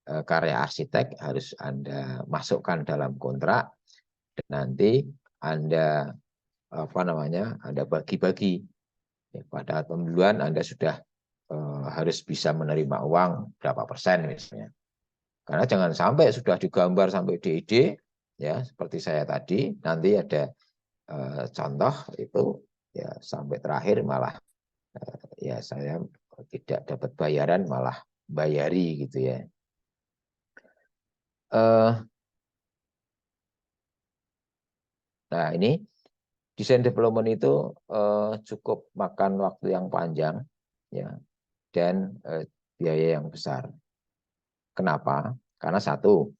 S1: karya arsitek harus Anda masukkan dalam kontrak dan nanti Anda Anda bagi-bagi. Ya, pada pendahuluan Anda sudah harus bisa menerima uang berapa persen misalnya. Karena jangan sampai sudah digambar sampai DID ya seperti saya tadi nanti ada contoh itu ya sampai terakhir malah ya saya tidak dapat bayaran malah bayari gitu ya. Nah ini desain development itu cukup makan waktu yang panjang ya dan biaya yang besar. Kenapa? Karena satu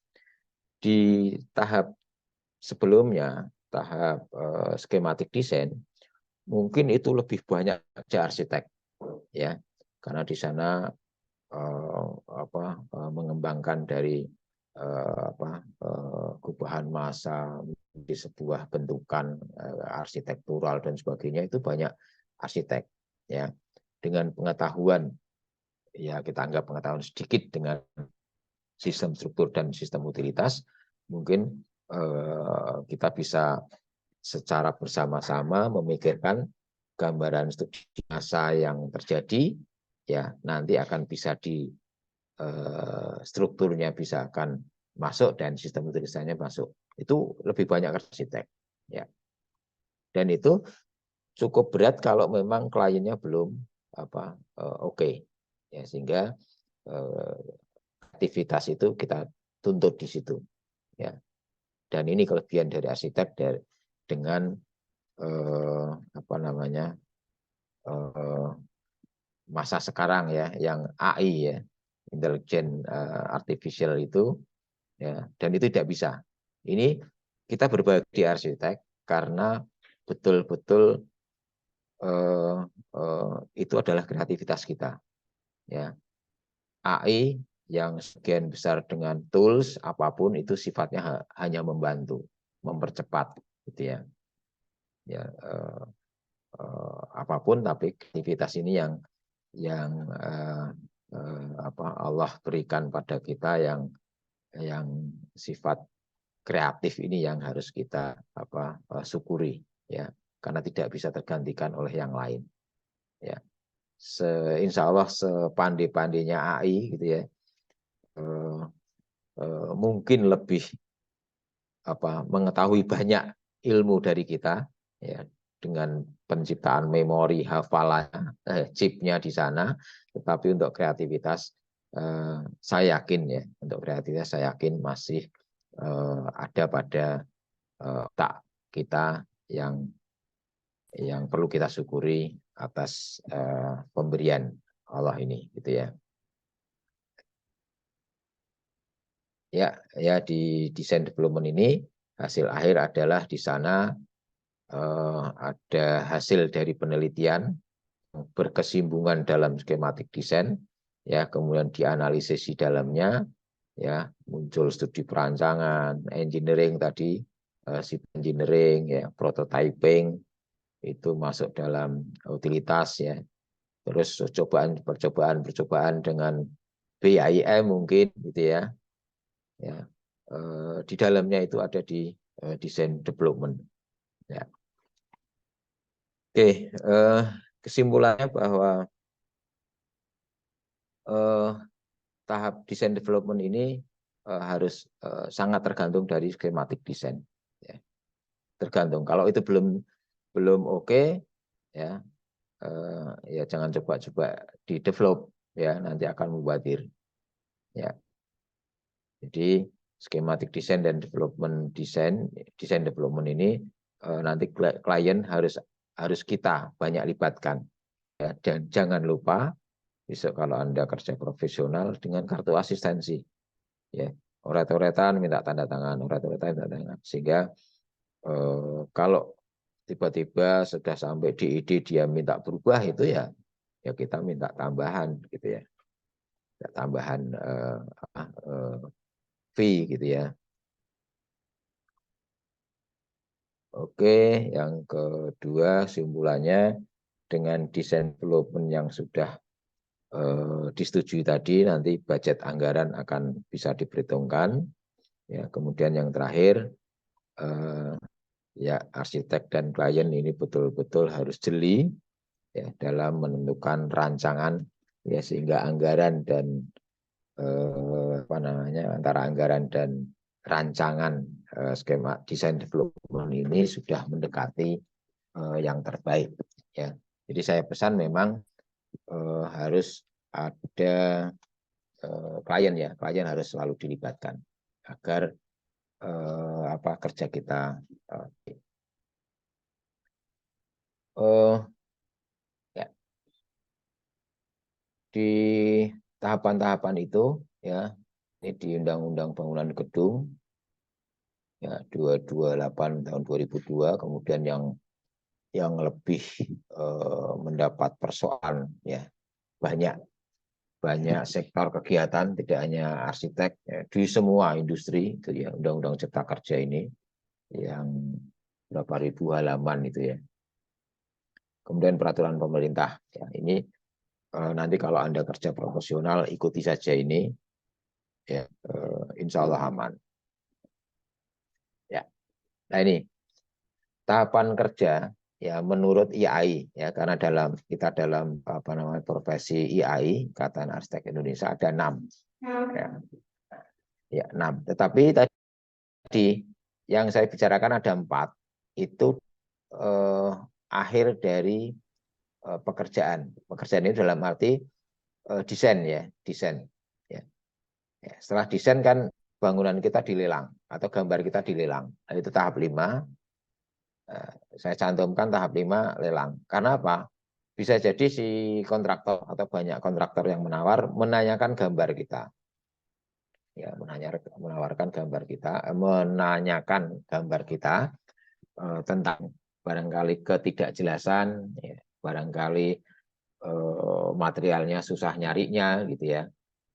S1: di tahap sebelumnya tahap skematik desain mungkin itu lebih banyak kerja arsitek ya karena di sana mengembangkan dari gubahan massa di sebuah bentukan arsitektural dan sebagainya itu banyak arsitek ya dengan pengetahuan ya kita anggap pengetahuan sedikit dengan sistem struktur dan sistem utilitas mungkin kita bisa secara bersama-sama memikirkan gambaran studi massa yang terjadi ya nanti akan bisa di strukturnya bisa akan masuk dan sistem utilitasnya masuk itu lebih banyak arsitek ya dan itu cukup berat kalau memang kliennya belum oke. Ya sehingga aktivitas itu kita tuntut di situ ya dan ini kelebihan dari arsitek dengan masa sekarang ya yang AI ya intelligent artificial itu ya dan itu tidak bisa ini kita berbagi di arsitek karena betul-betul itu adalah kreativitas kita ya AI yang sekian besar dengan tools apapun itu sifatnya hanya membantu mempercepat gitu ya ya apapun tapi kreativitas ini yang Allah berikan pada kita yang sifat kreatif ini yang harus kita syukuri ya karena tidak bisa tergantikan oleh yang lain ya insya Allah sepandai-pandainya AI gitu ya mungkin lebih mengetahui banyak ilmu dari kita ya dengan penciptaan memori hafalan chipnya di sana tetapi untuk kreativitas saya yakin ya untuk kreativitas saya yakin masih ada pada otak kita yang perlu kita syukuri atas pemberian Allah ini gitu ya. Ya di desain development ini hasil akhir adalah di sana ada hasil dari penelitian berkesinambungan dalam skematik desain, ya, kemudian dianalisis di dalamnya, ya, muncul studi perancangan, engineering tadi, civil engineering, ya, prototyping itu masuk dalam utilitas, ya. Terus percobaan dengan BIM mungkin gitu ya. Ya. Di dalamnya itu ada di design development. Ya. Oke, kesimpulannya bahwa tahap design development ini harus sangat tergantung dari skematik desain. Ya. Tergantung. Kalau itu belum oke, ya, ya jangan coba-coba di develop, ya, nanti akan mubadir. Ya. Jadi skematik desain dan desain development ini nanti klien harus kita banyak libatkan, ya. Dan jangan lupa besok kalau Anda kerja profesional dengan kartu asistensi, ya, oret-oretan minta tanda tangan, oret-oretan minta tanda tangan, sehingga kalau tiba-tiba sudah sampai di ide dia minta berubah itu ya kita minta tambahan gitu ya, tambahan fee gitu ya. Oke, yang kedua simpulannya dengan desain development yang sudah disetujui tadi, nanti budget anggaran akan bisa diperhitungkan. Ya, kemudian yang terakhir, ya, arsitek dan klien ini betul-betul harus jeli, ya, dalam menentukan rancangan, ya, sehingga anggaran dan antara anggaran dan rancangan skema desain development ini sudah mendekati yang terbaik, ya. Jadi saya pesan memang harus ada klien, ya, klien harus selalu dilibatkan agar kerja kita ya, di tahapan-tahapan itu, ya, ini di Undang-Undang Bangunan Gedung, ya, 228 tahun 2002, kemudian yang lebih mendapat persoalan, ya, banyak sektor kegiatan, tidak hanya arsitek, ya, di semua industri itu, ya, Undang-Undang Cipta Kerja ini yang berapa ribu halaman itu, ya. Kemudian peraturan pemerintah, ya, ini nanti kalau Anda kerja profesional ikuti saja ini, ya, insya Allah aman. Ya. Nah, ini tahapan kerja, ya, menurut IAI, ya, karena kita dalam profesi IAI, Ikatan Arsitek Indonesia, ada 6. Ya. Ya, 6. Tetapi tadi yang saya bicarakan ada 4. Itu akhir dari pekerjaan. Pekerjaan ini dalam arti desain, ya, desain. Ya. Ya, setelah desain kan bangunan kita dilelang atau gambar kita dilelang. Nah, itu tahap 5. Saya cantumkan tahap 5 lelang. Karena apa? Bisa jadi si kontraktor atau banyak kontraktor yang menanyakan gambar kita. Ya, menanyakan gambar kita tentang barangkali ketidakjelasan, ya, barangkali materialnya susah nyarinya gitu ya.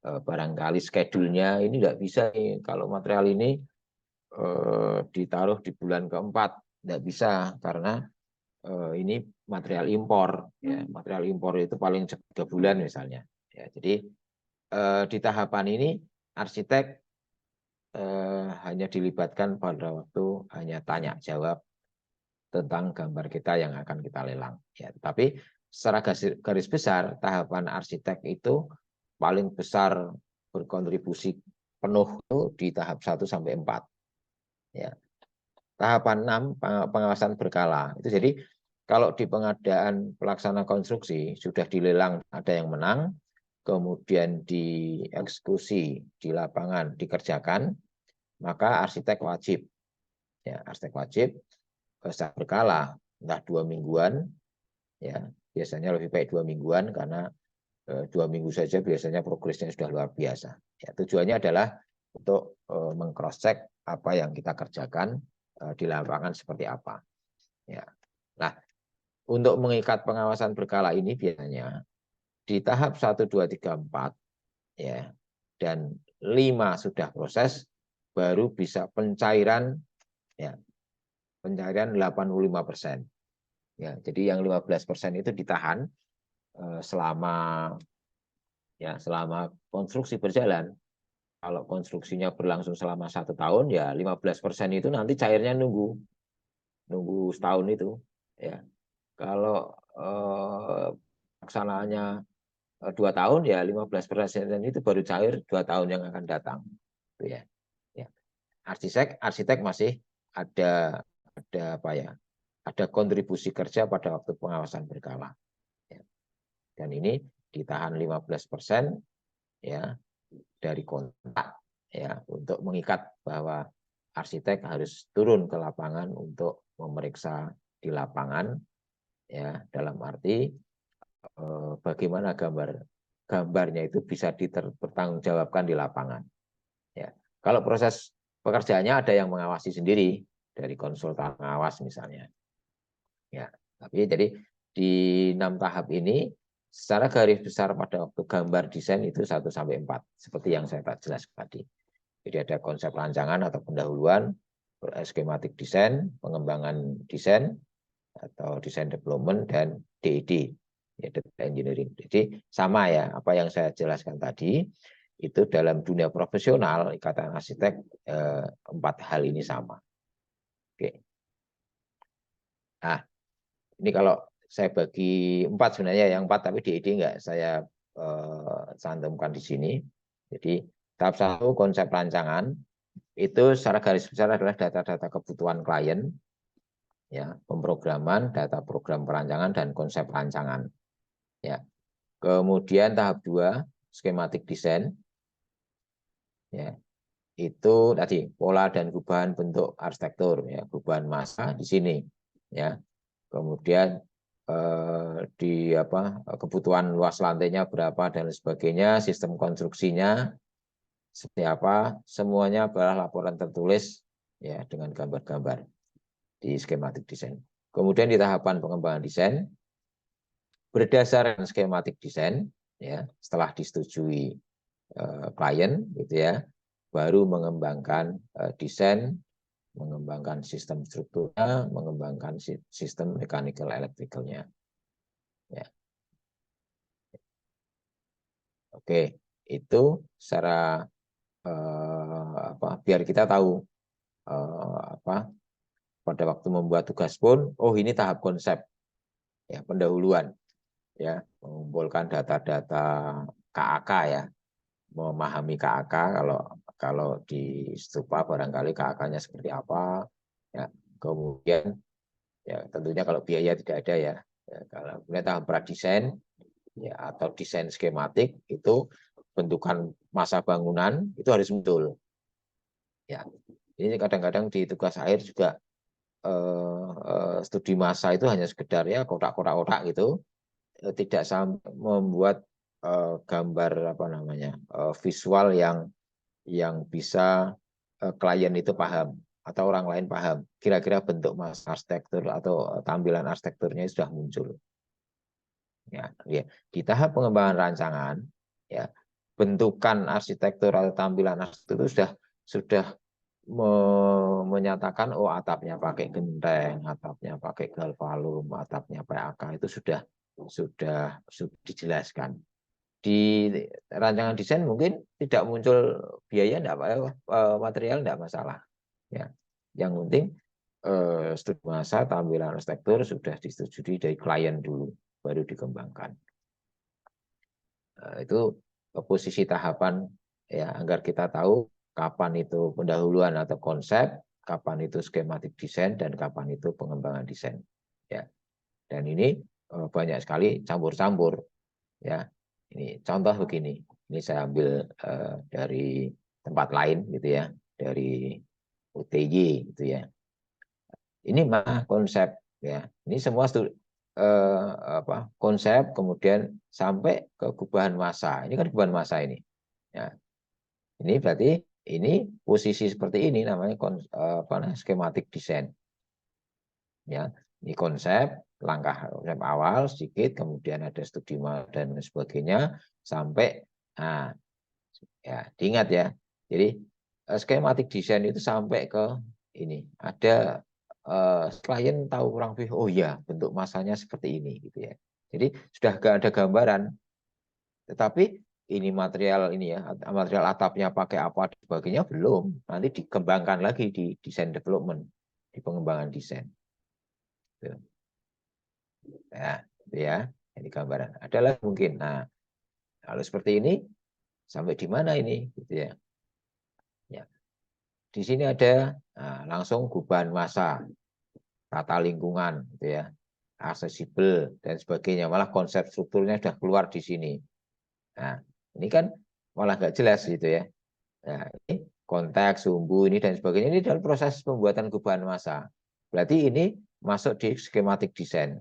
S1: Barangkali schedule-nya ini tidak bisa nih, kalau material ini ditaruh di bulan keempat, tidak bisa karena ini material impor, ya. Material impor itu paling 3 bulan misalnya, ya. Jadi di tahapan ini arsitek hanya dilibatkan pada waktu hanya tanya jawab tentang gambar kita yang akan kita lelang, ya. Tapi secara garis besar tahapan arsitek itu paling besar berkontribusi penuh itu di tahap 1 sampai 4. Ya. Tahapan 6 pengawasan berkala. Itu jadi kalau di pengadaan pelaksana konstruksi sudah dilelang ada yang menang, kemudian dieksekusi di lapangan dikerjakan, maka arsitek wajib, ya, arsitek wajib secara berkala, entah 2 mingguan, ya, biasanya lebih baik 2 mingguan karena 2 minggu saja biasanya progresnya sudah luar biasa. Ya, tujuannya adalah untuk meng-cross check apa yang kita kerjakan di lapangan seperti apa. Ya. Nah, untuk mengikat pengawasan berkala ini biasanya di tahap 1, 2, 3, 4 ya, dan 5 sudah proses, baru bisa pencairan ya, pencairan 85%. Ya, jadi yang 15% itu ditahan selama konstruksi berjalan. Kalau konstruksinya berlangsung selama 1 tahun, ya 15% itu nanti cairnya nunggu setahun itu. Ya, kalau pelaksanaannya 2 tahun, ya 15% itu baru cair 2 tahun yang akan datang. Itu ya. Ya. Arsitek masih ada apa ya? Ada kontribusi kerja pada waktu pengawasan berkala. Ya. Dan ini ditahan 15% ya dari kontrak ya untuk mengikat bahwa arsitek harus turun ke lapangan untuk memeriksa di lapangan ya, dalam arti bagaimana gambarnya itu bisa dipertanggungjawabkan di lapangan ya. Kalau proses pekerjaannya ada yang mengawasi sendiri dari konsultan pengawas misalnya ya. Tapi jadi di 6 tahap ini secara garis besar pada waktu gambar desain itu 1-4 seperti yang saya jelaskan tadi. Jadi ada konsep rancangan atau pendahuluan, skematik desain, pengembangan desain atau desain development, dan DED, ya, data engineering. Jadi sama ya apa yang saya jelaskan tadi itu dalam dunia profesional ikatan arsitek 4 hal ini sama. Oke. Nah, ini kalau saya bagi 4 sebenarnya, yang 4 tapi DED enggak saya cantumkan di sini. Jadi tahap 1 konsep rancangan itu secara garis besar adalah data-data kebutuhan klien, ya, pemrograman, data program perancangan dan konsep rancangan. Ya. Kemudian tahap 2 skematik desain, ya, itu tadi pola dan perubahan bentuk arsitektur, ya, perubahan massa di sini, ya. Kemudian di kebutuhan luas lantainya berapa dan sebagainya, sistem konstruksinya seperti apa, semuanya adalah laporan tertulis ya dengan gambar-gambar di skematik desain. Kemudian di tahapan pengembangan desain berdasarkan skematik desain ya, setelah disetujui klien gitu ya, baru mengembangkan desain, mengembangkan sistem strukturnya, mengembangkan sistem mechanical electricalnya. Ya. Oke, itu secara biar kita tahu pada waktu membuat tugas pun, oh ini tahap konsep ya, pendahuluan ya, mengumpulkan data-data KAK ya, memahami KAK, kalau di Stupa barangkali KAK-nya seperti apa ya. Kemudian ya tentunya kalau biaya tidak ada ya, kalau kemudian tahap pradesain ya atau desain skematik itu bentukan masa bangunan itu harus muncul ya. Ini kadang-kadang di tugas akhir juga studi massa itu hanya sekedar ya kotak-kotak gitu, tidak sampai membuat gambar visual yang bisa klien itu paham atau orang lain paham kira-kira bentuk massa arsitektur atau tampilan arsitekturnya sudah muncul ya. Di tahap pengembangan rancangan ya, bentukan arsitektur atau tampilan arsitektur itu sudah menyatakan oh atapnya pakai genteng, atapnya pakai galvalum, atapnya PAK, itu sudah dijelaskan. Di rancangan desain mungkin tidak muncul biaya, enggak material enggak masalah. Ya. Yang penting studi massa, tampilan arsitektur sudah disetujui dari klien dulu, baru dikembangkan. Itu posisi tahapan ya, agar kita tahu kapan itu pendahuluan atau konsep, kapan itu skematik desain, dan kapan itu pengembangan desain. Ya. Dan ini banyak sekali campur-campur. Ya. Ini contoh begini. Ini saya ambil dari tempat lain gitu ya, dari UTY gitu ya. Ini mah konsep ya. Ini semua konsep kemudian sampai ke gubahan massa. Ini kan gubahan massa ini. Ya. Ini berarti ini posisi seperti ini namanya skematik desain. Ya, ini konsep, langkah konsep awal sedikit, kemudian ada studi dan sebagainya sampai ya diingat ya. Jadi skematik desain itu sampai ke ini ada klien tahu kurang lebih, oh ya bentuk masanya seperti ini gitu ya. Jadi sudah gak ada gambaran, tetapi ini material ini ya, material atapnya pakai apa dan sebagainya belum, nanti dikembangkan lagi di desain development, di pengembangan desain. Ya, itu ya, ini gambaran. Ada lagi mungkin. Nah, kalau seperti ini sampai di mana ini, gitu ya. Ya, di sini ada langsung gubahan massa, tata lingkungan, gitu ya, aksesibel dan sebagainya. Malah konsep strukturnya sudah keluar di sini. Nah, ini kan malah nggak jelas gitu ya. Nah, ini konteks, sumbu ini dan sebagainya, ini dalam proses pembuatan gubahan massa. Berarti ini masuk di skematik desain.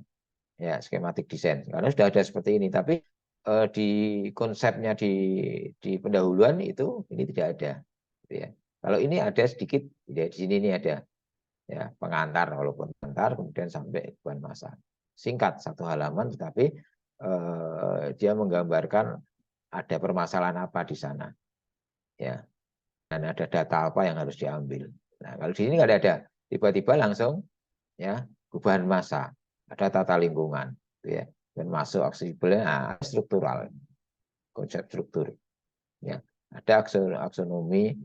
S1: Ya, skematik desain. Karena sudah ada seperti ini, tapi di konsepnya di pendahuluan itu ini tidak ada. Gitu ya. Kalau ini ada sedikit, ya, di sini ini ada ya pengantar, walaupun pengantar, kemudian sampai gubahan massa. Singkat satu halaman, tetapi dia menggambarkan ada permasalahan apa di sana, ya, dan ada data apa yang harus diambil. Nah, kalau di sini nggak ada, tiba-tiba langsung ya gubahan massa, ada tata lingkungan, gitu ya, dan masuk aksesibelnya struktural, konsep struktur, ya, ada aksonomi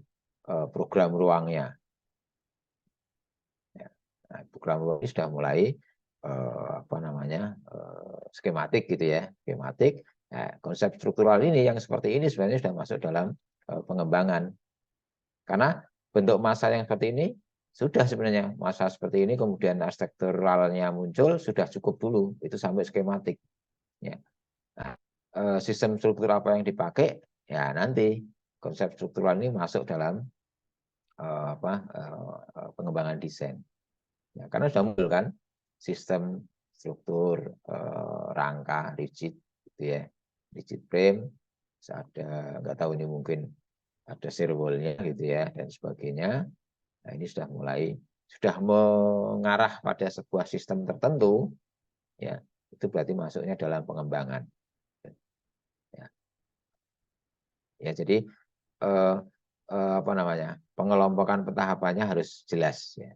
S1: program ruangnya. Ya. Nah, program ruang ini sudah mulai apa namanya skematik gitu ya, skematik. Nah, konsep struktural ini yang seperti ini sebenarnya sudah masuk dalam pengembangan. Karena bentuk massa yang seperti ini sudah sebenarnya massa seperti ini, kemudian arsitekturalnya muncul, sudah cukup dulu itu sampai skematik. Ya. Nah, sistem struktur apa yang dipakai ya nanti konsep struktural ini masuk dalam pengembangan desain. Ya, karena sudah muncul kan sistem struktur rangka rigid gitu ya, rigid frame, ada nggak tahu ini mungkin ada servolnya gitu ya dan sebagainya. Nah, ini sudah mengarah pada sebuah sistem tertentu, ya itu berarti masuknya dalam pengembangan. Ya, ya jadi apa namanya pengelompokan pentahapannya harus jelas ya.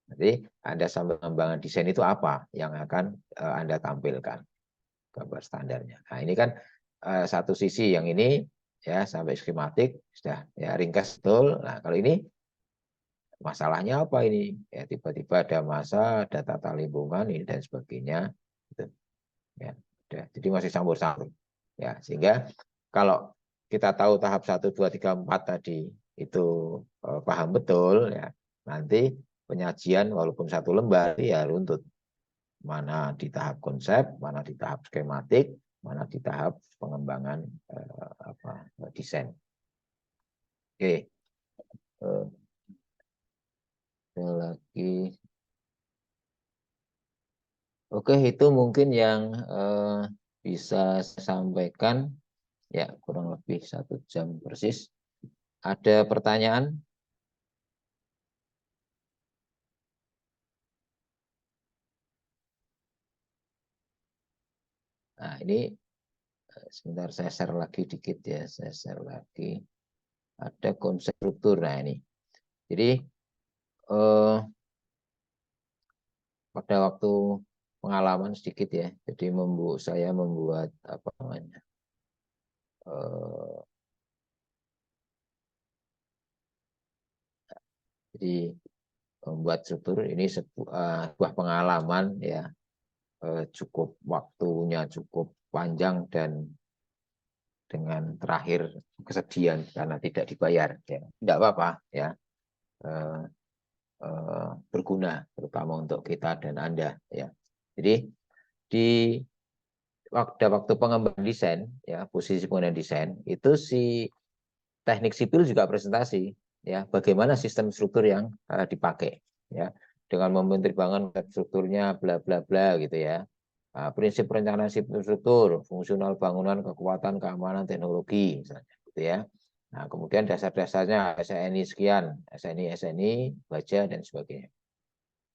S1: Jadi Anda sambil pengembangan desain itu apa yang akan Anda tampilkan, gambar standarnya. Nah ini kan satu sisi yang ini ya sampai skematik sudah ya ringkas betul. Nah kalau ini masalahnya apa ini? Ya tiba-tiba ada massa, ada tata lingkungan ini dan sebagainya. Gitu. Ya, jadi masih campur-campur. Ya sehingga kalau kita tahu tahap 1, 2, 3, 4 tadi itu paham betul ya nanti penyajian walaupun satu lembar ya runtut. Mana di tahap konsep, mana di tahap skematik, mana di tahap pengembangan desain. Oke, lagi. Oke, itu mungkin yang bisa saya sampaikan. Ya, kurang lebih 1 jam persis. Ada pertanyaan? Nah, ini sebentar saya share lagi dikit ya. Saya share lagi. Ada konsep struktur. Nah, ini. Jadi, pada waktu pengalaman sedikit ya. Jadi, saya membuat apa namanya? Jadi, membuat struktur ini sebuah pengalaman ya. Cukup waktunya cukup panjang dan dengan terakhir kesedihan karena tidak dibayar ya tidak apa-apa ya berguna terutama untuk kita dan Anda ya. Jadi di waktu pengembangan desain ya posisi pengembangan desain itu si teknik sipil juga presentasi ya bagaimana sistem struktur yang dipakai ya dengan mempertimbangkan strukturnya bla bla bla gitu ya. Nah, prinsip perencanaan struktur, fungsional bangunan, kekuatan, keamanan, teknologi, misalnya, gitu ya. Nah, kemudian dasar-dasarnya SNI sekian, SNI, baja dan sebagainya.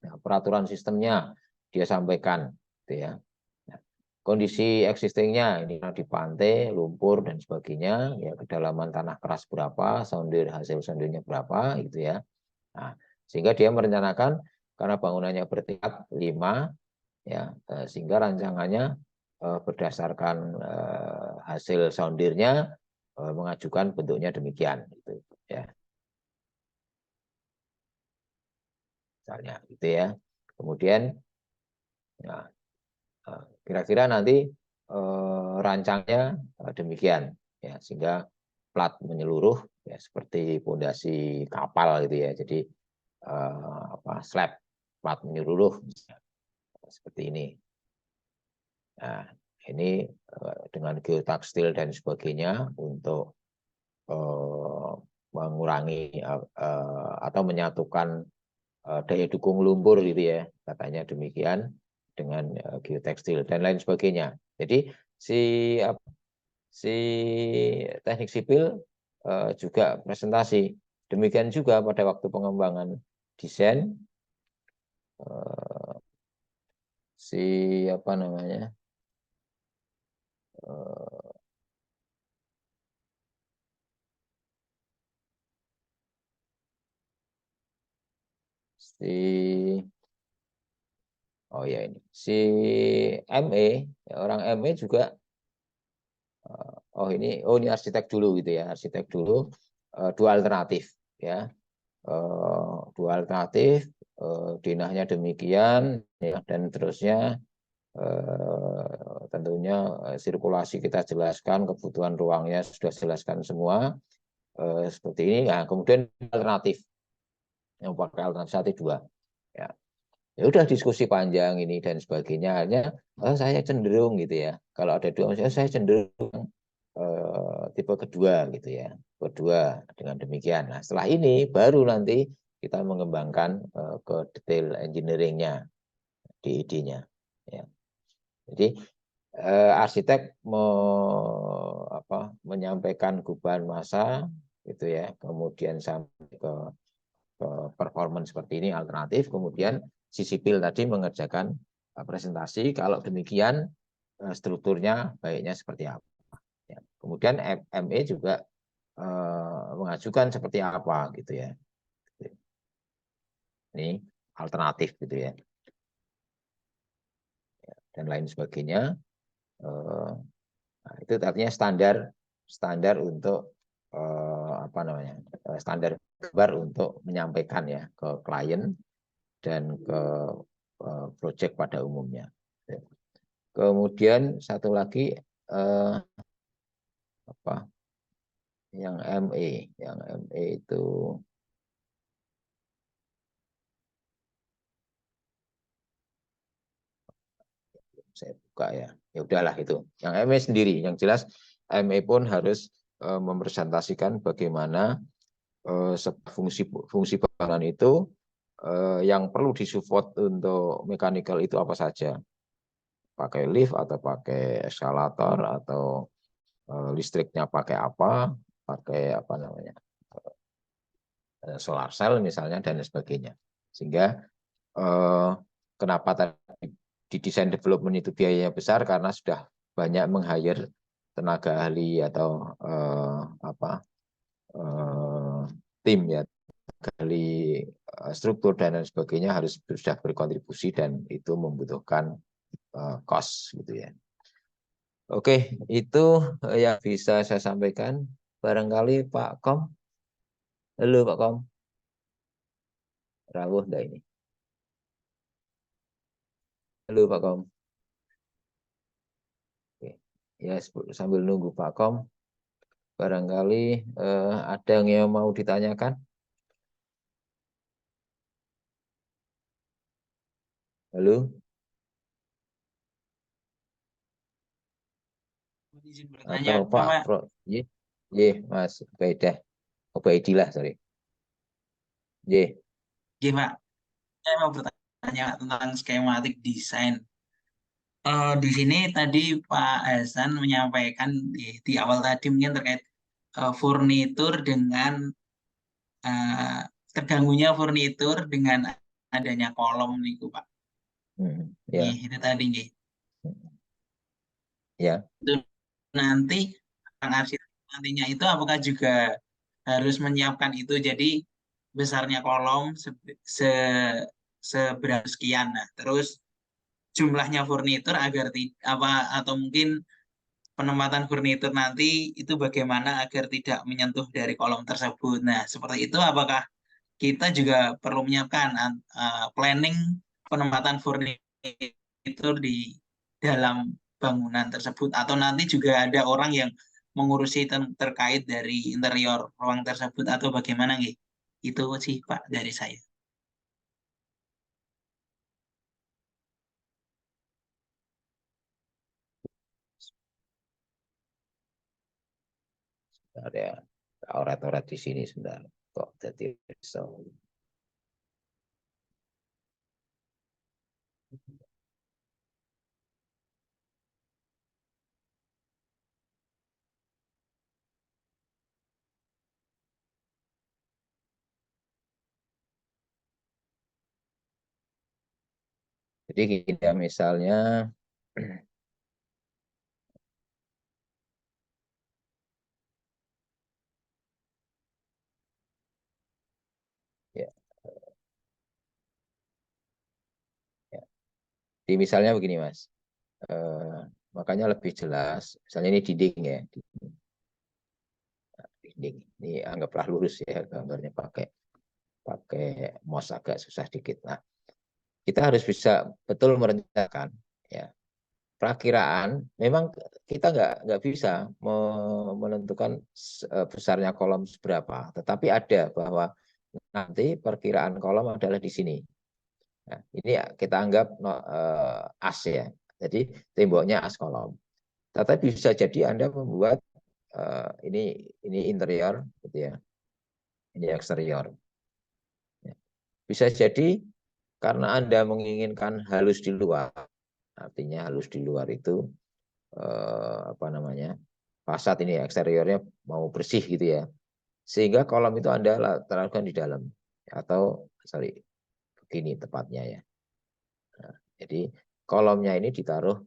S1: Nah, peraturan sistemnya dia sampaikan, gitu ya. Nah, kondisi existingnya ini di pantai, lumpur dan sebagainya, ya kedalaman tanah keras berapa, sondir hasil sondirnya berapa, gitu ya. Nah, sehingga dia merencanakan karena bangunannya bertingkat 5, ya, sehingga rancangannya berdasarkan hasil sondirnya mengajukan bentuknya demikian, gitu ya. Misalnya, gitu ya. Kemudian, nah, kira-kira nanti rancangnya demikian, ya, sehingga plat menyeluruh, ya, seperti pondasi kapal gitu ya. Jadi slab plat menyeluruh seperti ini. Nah, ini dengan geotekstil dan sebagainya untuk mengurangi atau menyatukan daya dukung lumpur gitu ya, katanya demikian, dengan geotekstil dan lain sebagainya. Jadi si teknik sipil juga presentasi. Demikian juga pada waktu pengembangan desain si apa namanya oh ya ini si ME, orang ME juga ini arsitek dulu gitu ya, arsitek dulu dua alternatif ya, dua alternatif, dinahnya demikian ya, dan terusnya tentunya sirkulasi kita jelaskan, kebutuhan ruangnya sudah jelaskan semua seperti ini. Nah, kemudian alternatif yang pakai alternatif 1, 2 ya. Ya udah diskusi panjang ini dan sebagainya, hanya saya cenderung gitu ya, kalau ada dua saya cenderung tipe kedua gitu ya, kedua dengan demikian. Nah, setelah ini baru nanti kita mengembangkan ke detail engineeringnya di ID-nya ya. Jadi arsitek menyampaikan gubahan massa gitu ya, kemudian sampai ke performance seperti ini alternatif, kemudian si sipil tadi mengerjakan presentasi kalau demikian strukturnya baiknya seperti apa. Ya. Kemudian ME juga mengajukan seperti apa gitu ya. Ini alternatif gitu ya. Dan lain sebagainya. Nah, itu artinya standar untuk standar gambar untuk menyampaikan ya ke klien dan ke project pada umumnya. Kemudian satu lagi yang ME itu saya buka ya. Ya udahlah itu. Yang ME sendiri, yang jelas ME pun harus mepresentasikan bagaimana fungsi bangunan itu yang perlu disupport untuk mechanical itu apa saja. Pakai lift atau pakai eskalator atau listriknya pakai apa, pakai apa namanya, solar cell misalnya dan sebagainya. Sehingga kenapa tadi di desain development itu biayanya besar karena sudah banyak meng-hire tenaga ahli atau tim ya, ahli struktur dan lain sebagainya harus sudah berkontribusi dan itu membutuhkan cost gitu ya. Oke, itu yang bisa saya sampaikan. Barangkali Pak Kom. Halo Pak Kom. Rawuh dah ini. Halo Pak Kom. Oke. Ya sambil nunggu Pak Kom, barangkali ada yang mau ditanyakan. Halo.
S2: Izin bertanya,
S1: Atau Pak
S2: Pak.
S1: Pro. Ye, Mas Ubaidah. Ubaidillah, sorry. Ye.
S2: Pak. Saya mau bertanya tentang skematik desain. Di sini tadi Pak Hasan menyampaikan di awal tadi mungkin terkait furnitur dengan uh, terganggunya furnitur dengan adanya kolom nih Pak.
S1: Ya,
S2: Itu tadi nggih.
S1: ya.
S2: Itu nanti Kang Arsyid nantinya itu apakah juga harus menyiapkan itu jadi besarnya kolom seberapa sekian, nah terus jumlahnya furnitur agar apa atau mungkin penempatan furnitur nanti itu bagaimana agar tidak menyentuh dari kolom tersebut. Nah, seperti itu apakah kita juga perlu menyiapkan planning penempatan furnitur di dalam bangunan tersebut atau nanti juga ada orang yang mengurusi terkait dari interior ruang tersebut atau bagaimana nggih? Itu sih Pak dari saya.
S1: Ada aurat-aurat di sini sebentar. Kok jadi risau. Jadi kita misalnya ya, ya. Di misalnya begini Mas. Makanya lebih jelas. Misalnya ini dinding ya, dinding. Ini anggaplah lurus ya gambarnya pakai pakai mouse agak susah dikit. Nah, kita harus bisa betul merencanakan ya. Perakiraan memang kita nggak bisa menentukan besarnya kolom seberapa, tetapi ada bahwa nanti perkiraan kolom adalah di sini. Nah, ini kita anggap as ya. Jadi temboknya as kolom. Tetapi bisa jadi Anda membuat ini interior, gitu ya. Ini eksterior. Bisa jadi karena Anda menginginkan halus di luar, artinya halus di luar itu apa namanya fasad ini eksteriornya mau bersih gitu ya, sehingga kolom itu Anda lakukan di dalam atau sorry begini tepatnya ya. Nah, jadi kolomnya ini ditaruh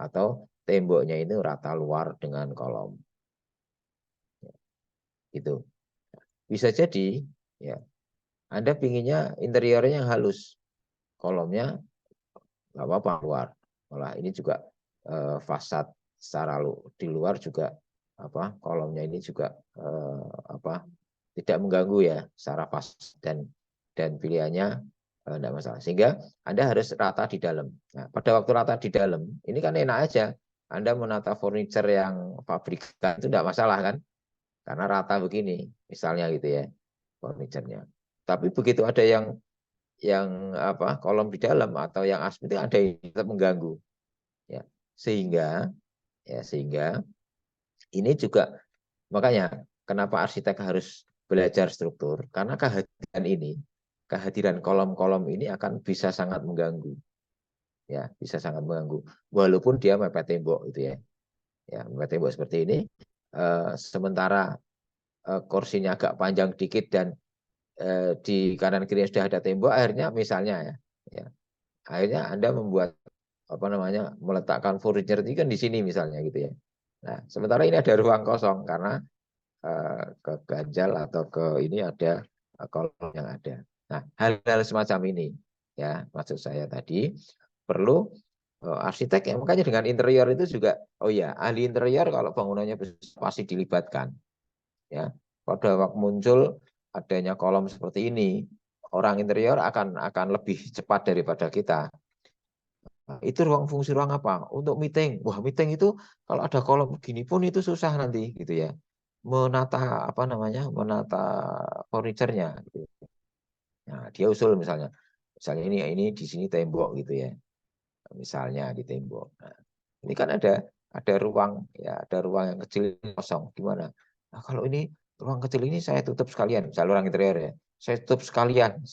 S1: atau temboknya ini rata luar dengan kolom itu. Bisa jadi ya Anda pinginnya interiornya yang halus, kolomnya nggak apa-apa luar. Malah ini juga fasad secara di luar juga apa kolomnya ini juga apa tidak mengganggu ya secara fasad dan pilihannya tidak masalah. Sehingga Anda harus rata di dalam. Nah, pada waktu rata di dalam, ini kan enak aja. Anda menata furniture yang pabrikan itu tidak masalah kan? Karena rata begini, misalnya gitu ya, furniturnya. Tapi begitu ada yang apa kolom di dalam atau yang asli itu ada yang tetap mengganggu ya sehingga ini juga makanya kenapa arsitek harus belajar struktur karena kehadiran kolom-kolom ini akan bisa sangat mengganggu ya bisa sangat mengganggu walaupun dia mepet tembok gitu ya mepet tembok seperti ini sementara kursinya agak panjang dikit dan di kanan kiri sudah ada tembok akhirnya misalnya ya akhirnya Anda membuat apa namanya meletakkan furniture ini kan di sini misalnya gitu ya. Nah, sementara ini ada ruang kosong karena ke ganjal atau ke ini ada kolom yang ada. Nah, hal-hal semacam ini ya maksud saya tadi perlu arsitek ya makanya dengan interior itu juga oh ya ahli interior kalau bangunannya pasti dilibatkan ya. Pada waktu muncul adanya kolom seperti ini orang interior akan lebih cepat daripada kita. Nah, itu fungsi ruang apa? Untuk meeting. Wah, meeting itu kalau ada kolom begini pun itu susah nanti gitu ya. Menata apa namanya? Menata furniturnya gitu. Nah, dia usul misalnya ini di sini tembok gitu ya. Misalnya di tembok. Nah, ini kan ada ruang ya, ada ruang yang kecil kosong gimana? Nah, kalau ini ruang kecil ini saya tutup sekalian, misalnya ruang interior ya. Saya tutup sekalian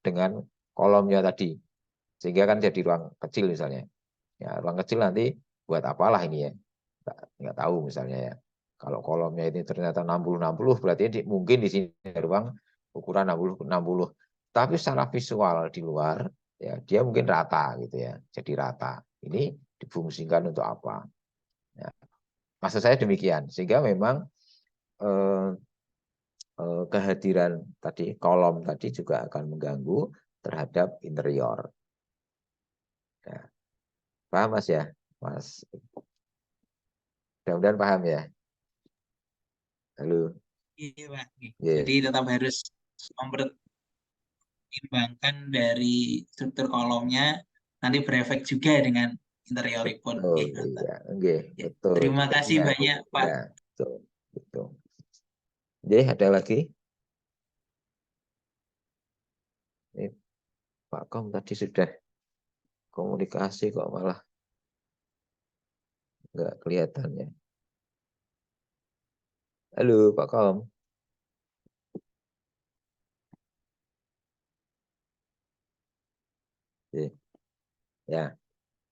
S1: dengan kolomnya tadi sehingga kan jadi ruang kecil misalnya ya ruang kecil nanti buat apalah ini ya nggak tahu misalnya ya kalau kolomnya ini ternyata 60-60 berarti mungkin di sini ada ruang ukuran 60-60 Tapi secara visual di luar, ya dia mungkin rata gitu ya, jadi rata. Ini difungsikan untuk apa? Ya, maksud saya demikian, sehingga memang kehadiran tadi kolom tadi juga akan mengganggu terhadap interior. Ya. Paham Mas ya, Mas? Mudah-mudahan paham ya. Halo.
S2: Iya, Pak.
S1: Yeah.
S2: Jadi tetap harus mempertimbangkan dari struktur kolomnya, nanti berefek juga dengan interior pun.
S1: Betul, iya, okay, betul.
S2: Terima kasih
S1: Ya,
S2: banyak, Pak.
S1: ya, betul, betul. Jadi ada lagi? Ini Pak Kom tadi sudah komunikasi kok malah nggak kelihatan ya. Halo Pak Kom. Oke. Ya,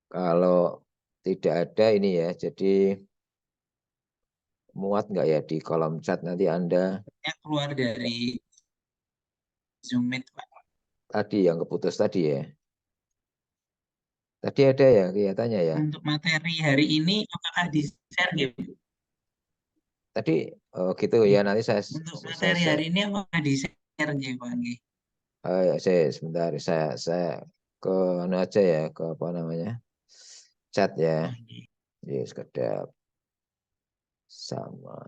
S1: kalau tidak ada ini ya, jadi muat nggak ya di kolom chat nanti Anda
S2: Yang keluar dari Zoom Meet, Pak.
S1: tadi yang keputus tadi ya. Tadi ada ya kelihatannya ya.
S2: Untuk materi hari ini, apakah di-share gitu?
S1: Tadi gitu ya, nanti
S2: Untuk
S1: saya
S2: materi
S1: share.
S2: hari ini apakah di-share gitu, Pak?
S1: Ya, saya sebentar, saya ke anu aja ya, ke apa namanya, chat ya. Ya, sekedar sama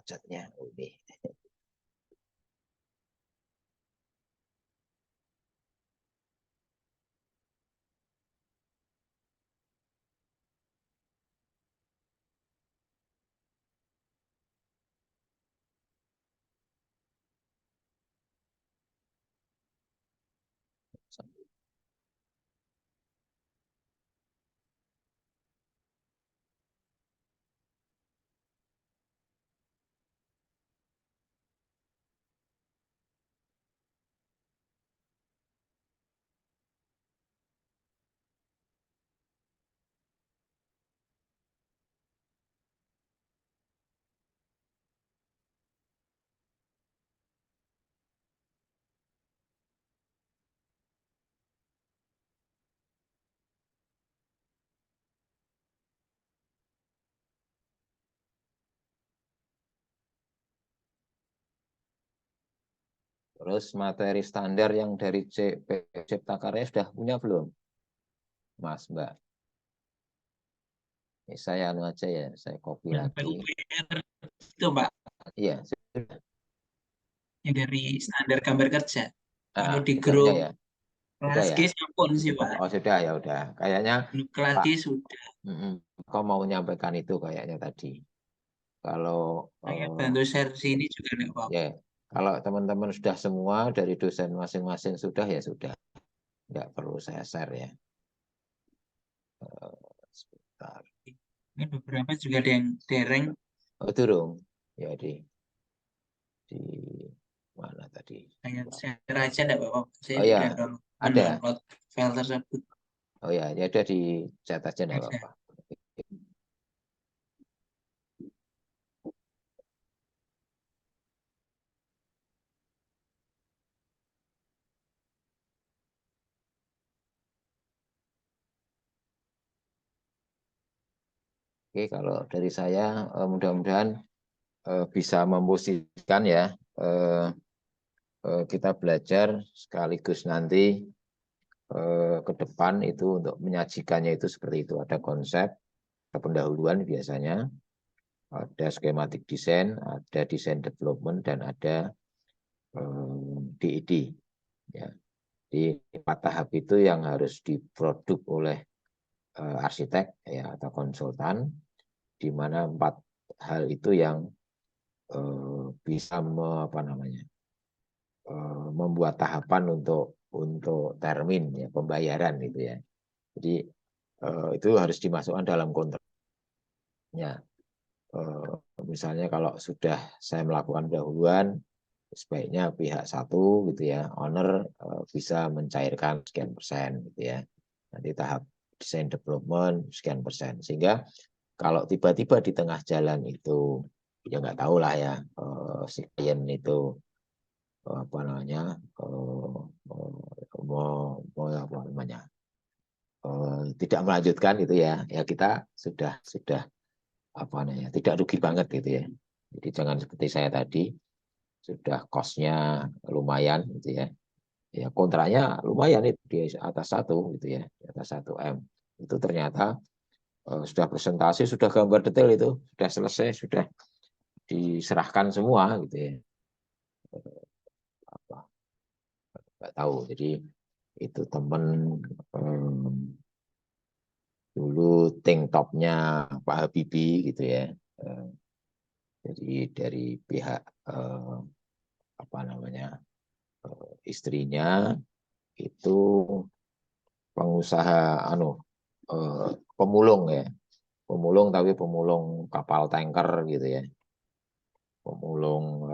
S1: chatnya ini. Terus materi standar yang dari Cipta Karya sudah punya belum, Mas, Mbak? Ini saya anu aja ya, saya copy
S2: Dan
S1: lagi.
S2: PUPR itu, Pak,
S1: Iya, sudah.
S2: yang dari standar gambar kerja. Kalau di
S1: Sudahnya
S2: grup
S1: ya, sudah
S2: kelas
S1: ya.
S2: G pun sih, Pak.
S1: Oh sudah ya, udah. Kayaknya
S2: Grup kelas
S1: Pak,
S2: G sudah.
S1: kau mau menyampaikan itu kayaknya tadi. Kalau
S2: Saya bantu share sini juga nggak apa-apa.
S1: ya, kalau teman-teman sudah semua dari dosen masing-masing sudah ya sudah, nggak perlu saya share ya. Sebentar.
S2: Ini beberapa juga ada yang dereng.
S1: Oh turun, ya di mana tadi?
S2: Saya share aja nggak apa-apa. Saya
S1: Oh
S2: juga
S1: ya, ada.
S2: mendownload file tersebut.
S1: Oh ya, ini ada di chat aja nggak
S2: Ada.
S1: apa-apa. Oke, kalau dari saya mudah-mudahan bisa memposisikan ya, kita belajar sekaligus nanti ke depan itu untuk menyajikannya itu seperti itu. Ada konsep, ada pendahuluan biasanya, ada skematik desain, ada desain development, dan ada DED. Ya. Di 4 tahap itu yang harus diproduk oleh arsitek ya atau konsultan, di mana 4 hal itu yang bisa apa namanya, membuat tahapan untuk termin ya pembayaran itu ya. Jadi itu harus dimasukkan dalam kontraknya. Misalnya kalau sudah saya melakukan pendahuluan, sebaiknya pihak satu gitu ya, owner bisa mencairkan sekian persen gitu ya. Nanti tahap desain development sekian persen. Sehingga kalau tiba-tiba di tengah jalan itu ya nggak tahu lah ya si klien itu apa namanya mau apa namanya tidak melanjutkan gitu ya, ya kita sudah apa namanya tidak rugi banget gitu ya. Jadi jangan seperti saya tadi sudah cost-nya lumayan gitu ya. Ya kontraknya lumayan itu di atas 1 gitu ya, di atas 1 M. Itu ternyata sudah presentasi, sudah gambar detail itu, sudah selesai, sudah diserahkan semua gitu ya. Apa nggak tahu. Jadi itu temen dulu tank topnya Pak Habibie gitu ya. Jadi dari pihak apa namanya istrinya itu pengusaha pemulung ya, pemulung tapi pemulung kapal tanker gitu ya, pemulung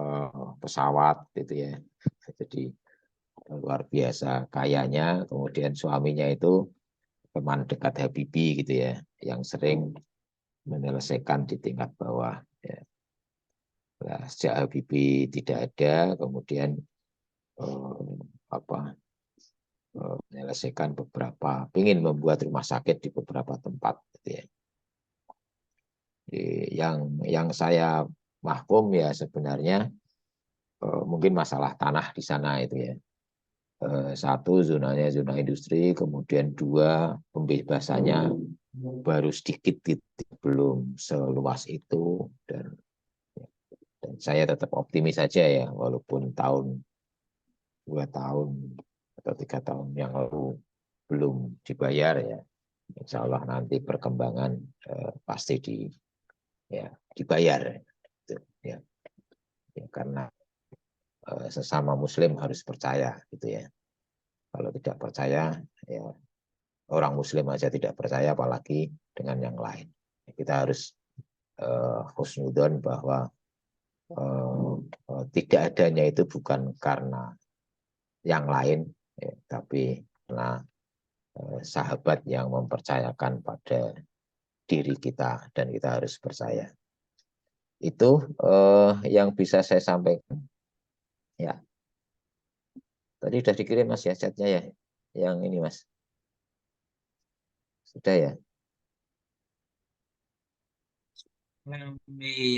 S1: pesawat gitu ya. Jadi luar biasa kayanya. Kemudian suaminya itu teman dekat Habibie gitu ya, yang sering menyelesaikan di tingkat bawah ya. Nah, sejak Habibie tidak ada, kemudian apa menyelesaikan beberapa, ingin membuat rumah sakit di beberapa tempat gitu ya. Yang saya mahfum ya sebenarnya mungkin masalah tanah di sana itu ya. Satu, zonanya zona industri, kemudian 2, pembebasannya baru sedikit, belum seluas itu, dan saya tetap optimis saja ya, walaupun 2 tahun atau 3 tahun yang lalu belum dibayar ya, insya Allah nanti perkembangan pasti dibayar ya, karena sesama Muslim harus percaya gitu ya. Kalau tidak percaya ya orang Muslim aja tidak percaya, apalagi dengan yang lain. Kita harus husnudon bahwa tidak adanya itu bukan karena yang lain, ya, tapi karena sahabat yang mempercayakan pada diri kita dan kita harus percaya. Itu yang bisa saya sampaikan. Ya, tadi sudah dikirim Mas ya chatnya ya, yang ini Mas. Sudah ya.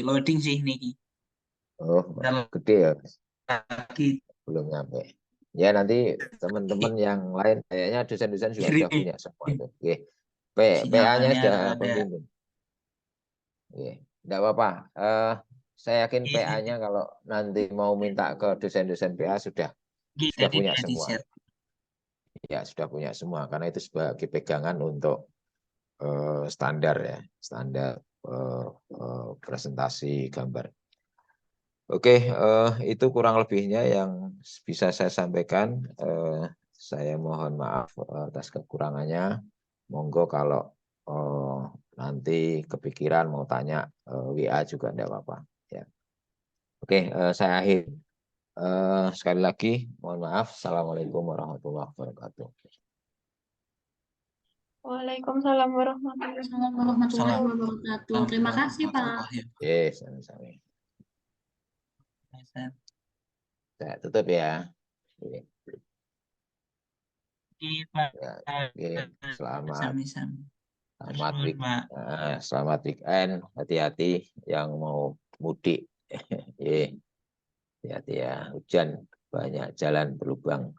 S2: Loading sih ini.
S1: Oh, gede ya.
S2: Lagi
S1: Belum nyampe. Ya nanti teman-teman yang lain kayaknya dosen-dosen juga sudah
S2: kirim
S1: punya semua itu. Oke. PA-nya
S2: sinyalnya
S1: sudah
S2: ada.
S1: pembimbing. Oke. Tidak apa-apa. Saya yakin PA-nya kalau nanti mau minta ke dosen-dosen PA sudah
S2: Tadi
S1: punya
S2: dia di
S1: semua.
S2: share.
S1: Ya sudah punya semua karena itu sebagai pegangan untuk standar ya, standar presentasi gambar. Oke, itu kurang lebihnya yang bisa saya sampaikan. Saya mohon maaf atas kekurangannya. Monggo kalau nanti kepikiran mau tanya WA juga tidak apa-apa. Ya. Oke, saya akhir. Sekali lagi, mohon maaf. Assalamualaikum warahmatullahi wabarakatuh.
S3: Waalaikumsalam warahmatullahi wabarakatuh. Terima kasih, Pak.
S1: Yes, sama-sama. Saya tutup ya. Oke. Ya, oke. Selamat weekend. Hati-hati yang mau mudik. Hati-hati ya. Hujan banyak, jalan berlubang.